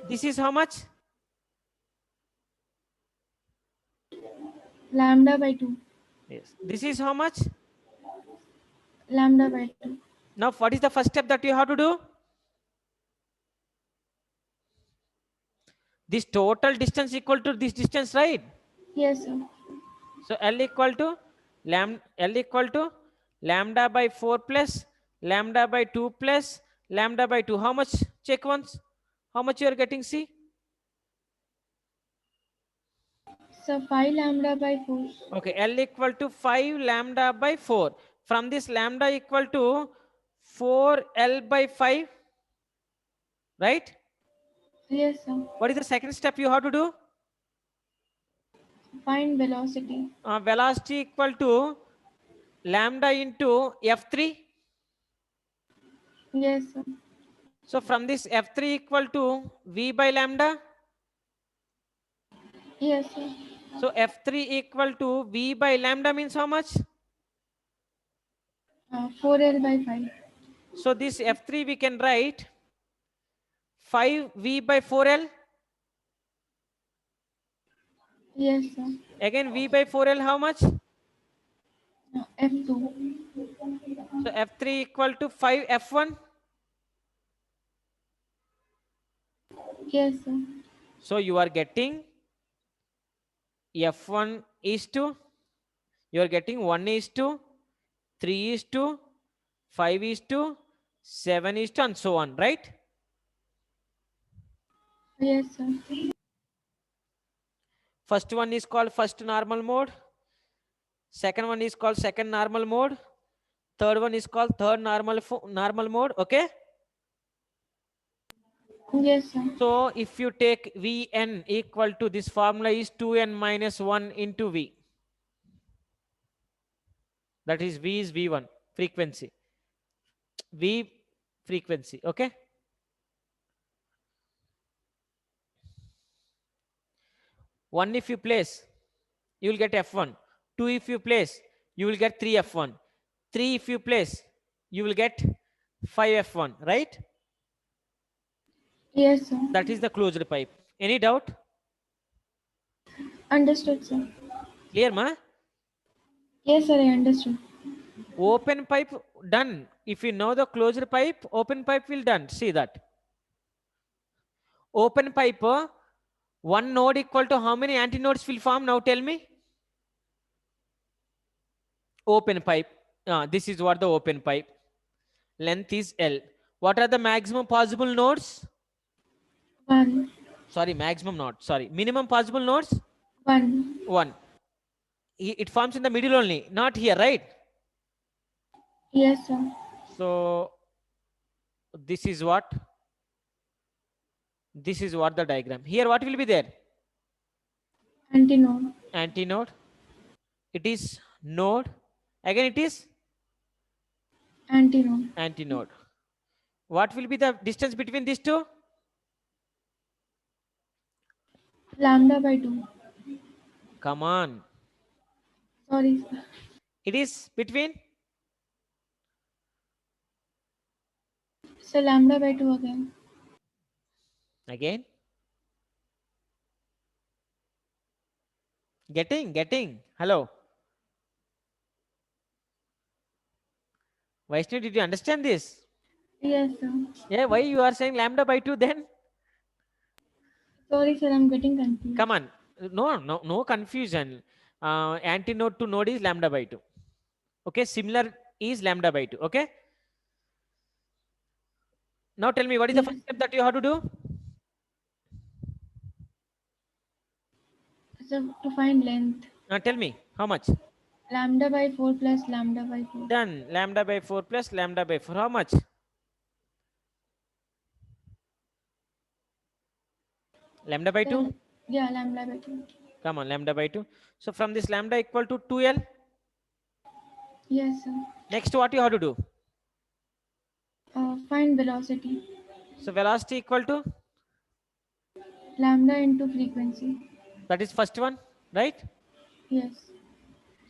This is how much? Lambda by 2. Yes. This is how much? Lambda by 2. Now what is the first step that you have to do? This total distance equal to this distance, right? Yes, sir. So L equal to lambda by 4 plus lambda by 2 plus lambda by 2. How much? Check once. How much you are getting? See? So 5 lambda by 4. Okay, L equal to 5 lambda by 4. From this lambda equal to 4 L by 5, right? Yes, sir. What is the second step you have to do? Find velocity. Velocity equal to lambda into F3. Yes, sir. So from this F3 equal to V by lambda. Yes, sir. So F3 equal to V by lambda means how much? 4L by 5. So this F3 we can write 5V by 4L. Yes, sir. Again V by 4L how much? F2. So F3 equal to 5F1. Yes, sir. So you are getting F1 is to, you are getting 1 is to, 3 is to, 5 is to, 7 is to, and so on, right? Yes, sir. First one is called first normal mode. Second one is called second normal mode. Third one is called third normal mode. Okay. Yes, sir. So if you take Vn equal to, this formula is 2n minus 1 into V. That is V is V1 frequency. V frequency. Okay. One if you place, you will get F1. 2 if you place, you will get 3F1. 3 if you place, you will get 5F1, right? Yes, sir. That is the closed pipe. Any doubt? Understood, sir. Clear, ma? Yes, sir, I understood. Open pipe done. If you know the closed pipe, open pipe will done. See that. Open pipe, one node equal to how many antinodes will form? Now tell me. Open pipe. This is what the open pipe. Length is L. What are the maximum possible nodes? 1. Sorry, maximum not. Sorry, minimum possible nodes? 1. 1. It forms in the middle only, not here, right? Yes, sir. So this is what? This is what the diagram. Here what will be there? Antinode. Antinode. It is node. Again it is Antinode. antinode. What will be the distance between these two? Lambda by 2. Come on. Sorry, sir. It is between? So lambda by 2 again. Again. Getting. Hello. Vaishnavi, did you understand this? Yes, sir. Yeah, why you are saying lambda by 2 then? Sorry, sir, I'm getting confused. Come on. No confusion. Antinode to node is lambda by 2. Okay, similar is lambda by 2. Okay. Now tell me, what is the Yes. first step that you have to do? So to find length, Tell me, how much? lambda by 4 plus lambda by 4. Done. Lambda by 4 plus lambda by 4. How much? Lambda by 2? Yeah, lambda by 2. Come on, lambda by 2. So from this lambda equal to 2L. Yes, sir. Next, what you have to do? Find velocity. So velocity equal to? Lambda into frequency. That is first one, right? Yes.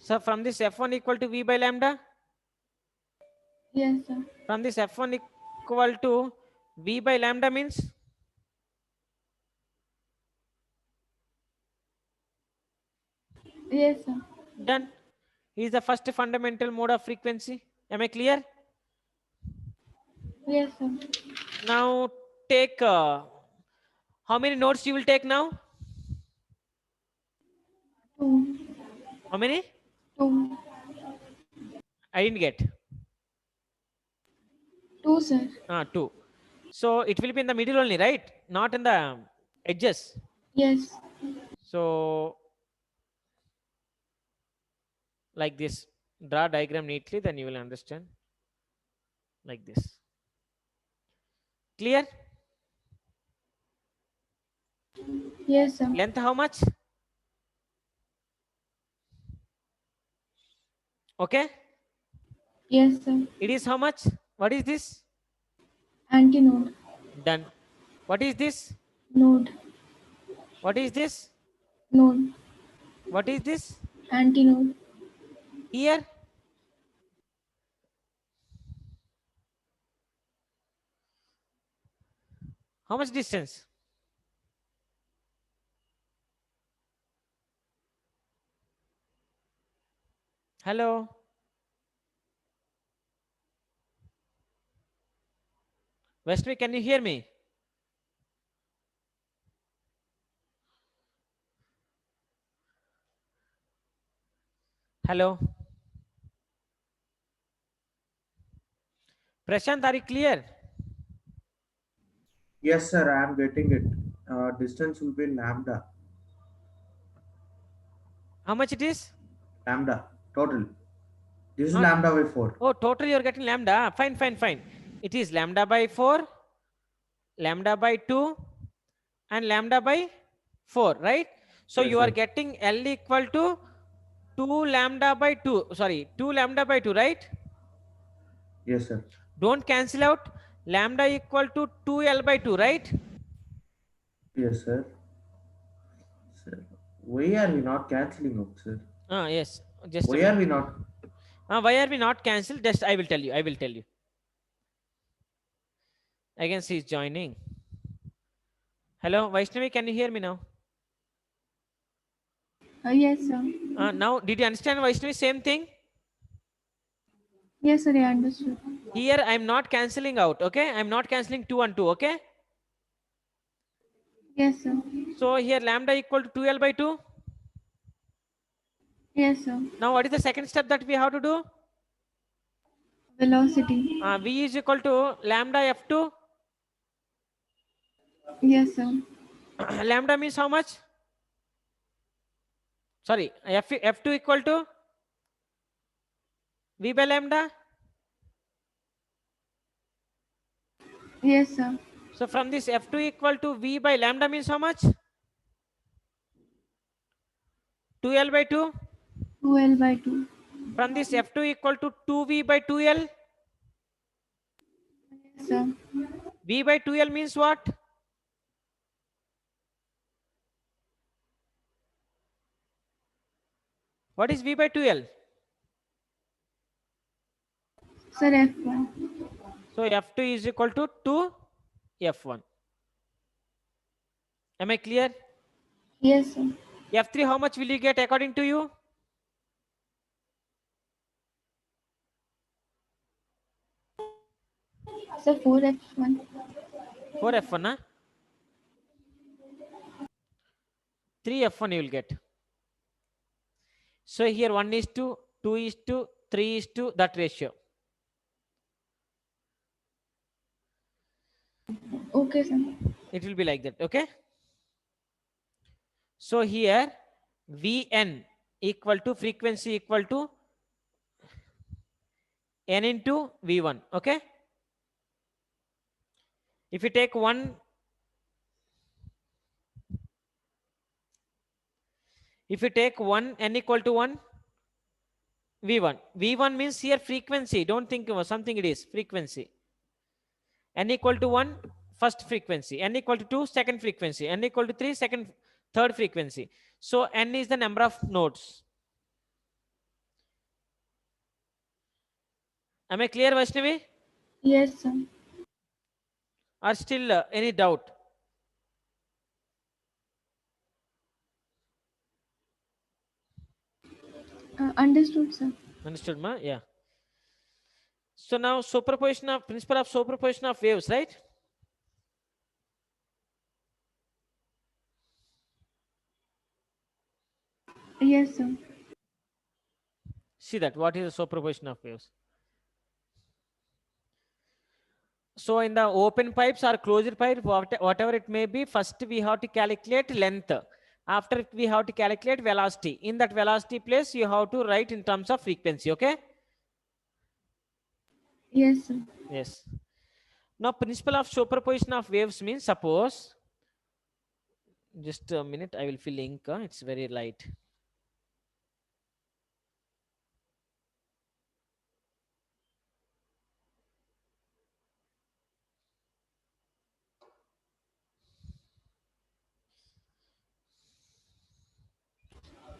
So from this F1 equal to V by lambda? Yes, sir. From this F1 equal to V by lambda means? Yes, sir. Done. Is the first fundamental mode of frequency. Am I clear? Yes, sir. Now take, how many nodes you will take now? 2. How many? 2. I didn't get. 2, sir. 2. So it will be in the middle only, right? Not in the edges. Yes. So like this, draw diagram neatly, then you will understand. Like this. Clear? Yes, sir. Length how much? Okay. Yes, sir. It is how much? What is this? Antinode. Done. What is this? Node. What is this? Node. What is this? Antinode. Here? How much distance? Hello? Westby, can you hear me? Hello? Prashant, are you clear? Yes, sir, I am getting it. Distance will be lambda. How much it is? Lambda total. This is Not, lambda by 4. oh, total you're getting lambda. Fine, fine, fine. It is lambda by 4, lambda by 2, and lambda by 4, right? So Yes, you are sir. getting L equal to 2 lambda by 2. Sorry, 2 lambda by 2, right? Yes, sir. Don't cancel out. Lambda equal to 2L by 2, right? Yes, sir. Sir, why are we not cancelling out, sir? Yes. Just a Why are minute. we not? Why are we not cancelled? Just I will tell you. I will tell you. Again, she is joining. Hello, Vaishnavi, can you hear me now? Yes, sir. Now, did you understand, Vaishnavi? Same thing. Yes, sir. I understood. Here, I am not cancelling out. Okay, I am not cancelling 2 and 2. Okay. Yes, sir. So here lambda equal to 2L by 2. Yes, sir. Now, what is the second step that we have to do? Velocity. V is equal to lambda F2. Yes, sir. Lambda means how much? Sorry, F2 equal to V by lambda. Yes, sir. So from this F2 equal to V by lambda means how much? 2L by 2. 2L by 2. From this F2 equal to 2V by 2L. Yes, sir. V by 2L means what? What is V by 2L? Sir, F1. So F2 is equal to 2 F1. Am I clear? Yes, sir. F3, how much will you get according to you? Sir, 4F1. 4 F1, huh? 3 F1 you will get. So here 1 is to 2 is to 3 is to that ratio. Okay, sir. It will be like that. Okay. So here Vn equal to frequency equal to n into V1. Okay. If you take one, n equal to 1, V1. V1 means here frequency. Don't think of something, it is frequency. N equal to 1, first frequency. N equal to 2, second frequency. N equal to 3, third frequency. So n is the number of nodes. Am I clear, Vaishnavi? Yes, sir. Or still any doubt? Understood, sir. Understood, ma? Yeah. So now superposition of principle of superposition of waves, right? Yes, sir. See that what is the superposition of waves? So in the open pipes or closed pipe, whatever it may be, first we have to calculate length. After we have to calculate velocity. In that velocity place, you have to write in terms of frequency. Okay. Yes, sir. Yes. Now principle of superposition of waves means, suppose, just a minute, I will fill ink. It's very light.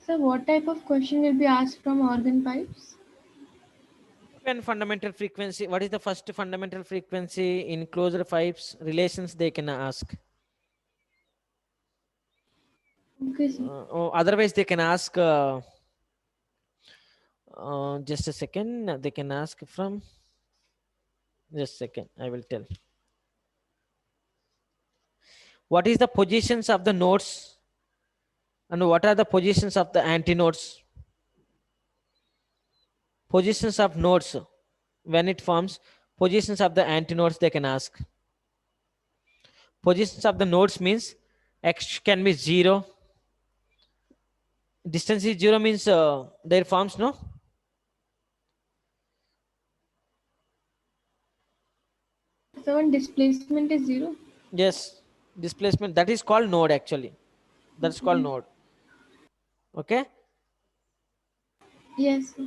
Sir, what type of question will be asked from organ pipes? When fundamental frequency, what is the first fundamental frequency in closed pipes? Relations they can ask. Okay, sir. Or otherwise they can ask, just a second, they can ask from, just a second, I will tell. What is the positions of the nodes and what are the positions of the antinodes? Positions of nodes, when it forms, positions of the antinodes they can ask. Positions of the nodes means x can be 0. Distance is 0 means their forms, no? So when displacement is 0? Yes, displacement, that is called node actually. That's called node. Okay. Yes, sir.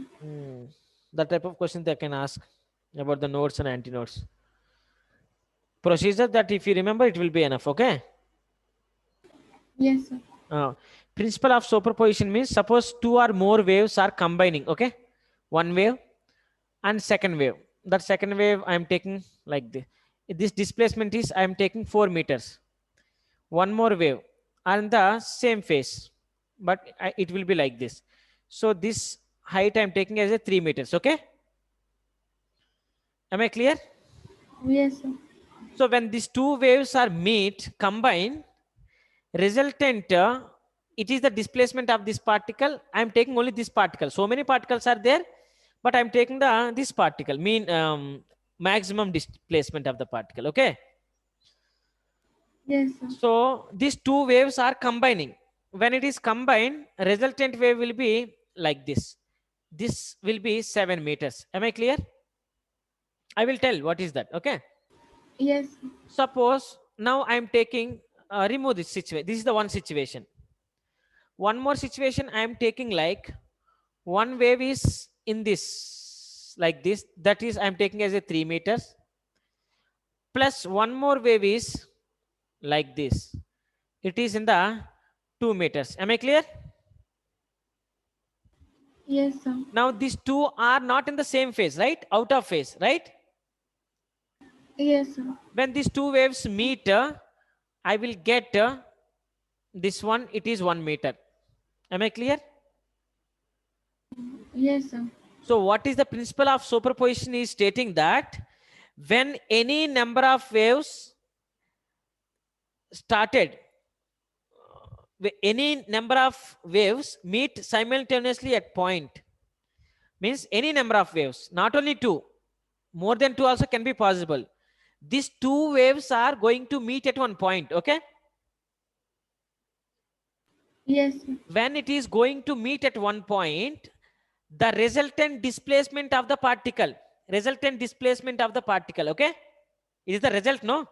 That type of question they can ask about the nodes and antinodes. Procedure that if you remember, it will be enough. Okay. Yes, sir. Principle of superposition means, suppose two or more waves are combining. Okay. One wave and second wave. That second wave I am taking like this. This displacement is I am taking 4 meters. One more wave and the same phase, but it will be like this. So this height I am taking as a 3 meters. Okay. Am I clear? Yes, sir. So when these two waves are combine, resultant, it is the displacement of this particle. I am taking only this particle. So many particles are there, but I am taking this particle, maximum displacement of the particle. Okay. Yes, sir. So these two waves are combining. When it is combined, resultant wave will be like this. This will be 7 meters. Am I clear? I will tell what is that. Okay. Yes, sir. Suppose now I am taking, remove this situation. This is the one situation. One more situation I am taking, like one wave is in this, like this. That is I am taking as a 3 meters. Plus one more wave is like this. It is in the 2 meters. Am I clear? Yes, sir. Now these two are not in the same phase, right? Out of phase, right? Yes, sir. When these two waves meet, I will get this one, it is 1 meter. Am I clear? Yes, sir. So what is the principle of superposition is stating that when any number of waves started, any number of waves meet simultaneously at point, means any number of waves, not only two, more than two also can be possible. These two waves are going to meet at one point. Okay. Yes, sir. When it is going to meet at one point, the resultant displacement of the particle, okay, is the result, no?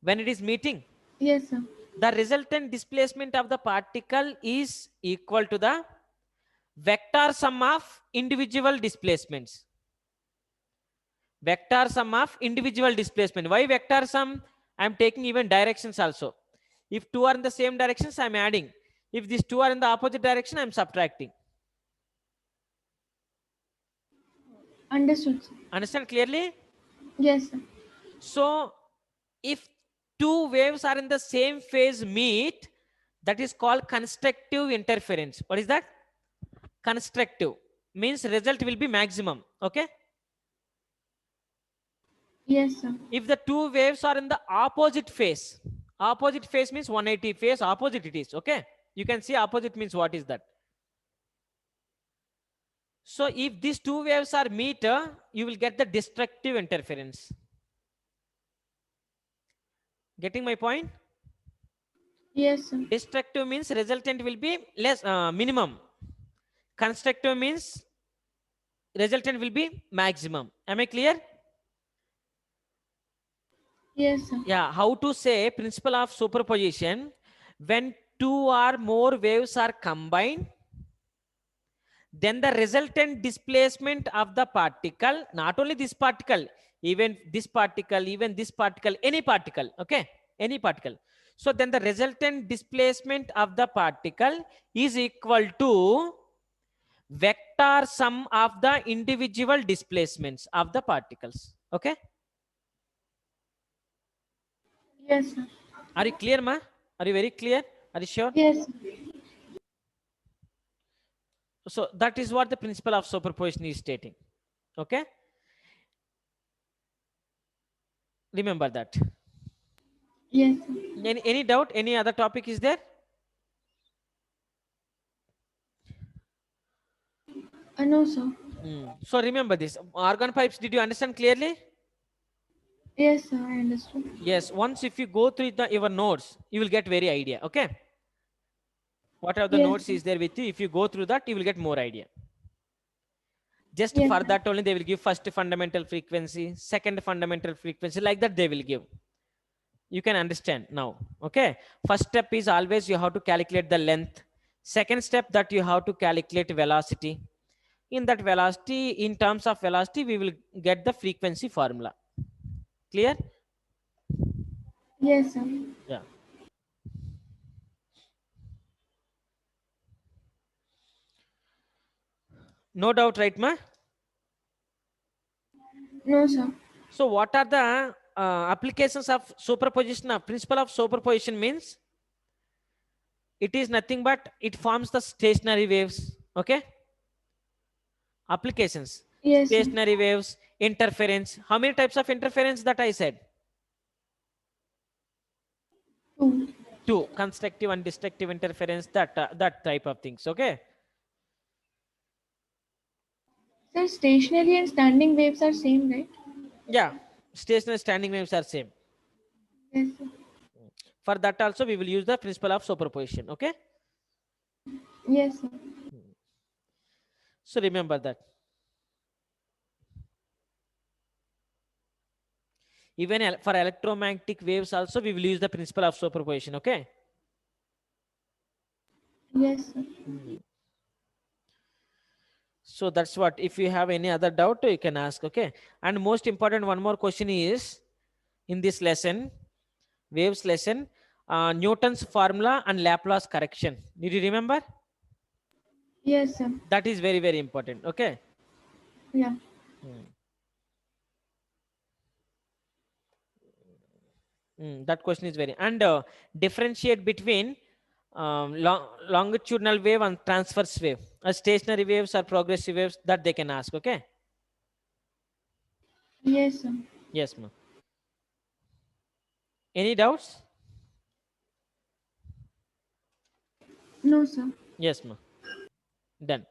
When it is meeting, Yes, sir. the resultant displacement of the particle is equal to the vector sum of individual displacements. Vector sum of individual displacement. Why vector sum? I am taking even directions also. If two are in the same directions, I am adding. If these two are in the opposite direction, I am subtracting. Understood, sir. Understand clearly? Yes, sir. So if two waves are in the same phase meet, that is called constructive interference. What is that? Constructive means result will be maximum. Okay. Yes, sir. If the two waves are in the opposite phase means 180 phase opposite it is. Okay. You can see opposite means what is that? So if these two waves are meet, you will get the destructive interference. Getting my point? Yes, sir. Destructive means resultant will be less, minimum. Constructive means resultant will be maximum. Am I clear? Yes, sir. Yeah. How to say principle of superposition? When two or more waves are combined, then the resultant displacement of the particle, not only this particle, even this particle, any particle, okay, any particle. So then the resultant displacement of the particle is equal to vector sum of the individual displacements of the particles. Okay. Yes, sir. Are you clear, ma? Are you very clear? Are you sure? Yes, sir. So that is what the principle of superposition is stating. Okay. Remember that. Yes, sir. Any doubt? Any other topic is there? No, sir. So remember this. Organ pipes, did you understand clearly? Yes, sir. I understood. Yes. Once if you go through your notes, you will get very idea. Okay. Whatever the Yes, notes sir. is there with you, if you go through that, you will get more idea. Just Yes, for sir. that only they will give first fundamental frequency, second fundamental frequency, like that they will give. You can understand now. Okay. First step is always you have to calculate the length. Second step that you have to calculate velocity. In that velocity, in terms of velocity, we will get the frequency formula. Clear? Yes, sir. Yeah. No doubt, right, ma? No, sir. So what are the applications of superposition? Principle of superposition means it is nothing but it forms the stationary waves. Okay. Applications: Yes, sir. stationary waves, interference. How many types of interference that I said? Two. Two: constructive and destructive interference. That type of things. Okay. Sir, stationary and standing waves are same, right? Yeah. Stationary, standing waves are same. Yes, sir. For that also we will use the principle of superposition. Okay. Yes, sir. So remember that. Even for electromagnetic waves also we will use the principle of superposition. Okay. Yes, sir. So that's what. If you have any other doubt, you can ask. Okay. And most important, one more question is in this lesson, waves lesson, Newton's formula and Laplace correction. Did you remember? Yes, sir. That is very, very important. Okay. Yeah. That question is very, and differentiate between longitudinal wave and transverse wave. Stationary waves or progressive waves, that they can ask. Okay. Yes, sir. Yes, ma'am. Any doubts? No, sir. Yes, ma'am. Done.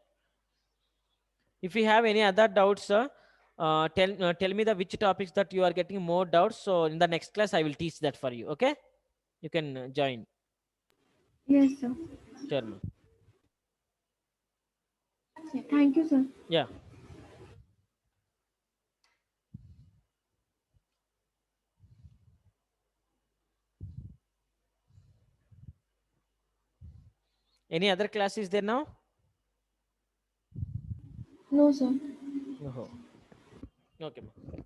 If you have any other doubts, tell me the which topics that you are getting more doubts. So in the next class, I will teach that for you. Okay, you can join. Yes, sir. Sure, ma'am. Yeah, thank you, sir. Yeah. Any other class is there now? No, sir. No. Okay, ma'am.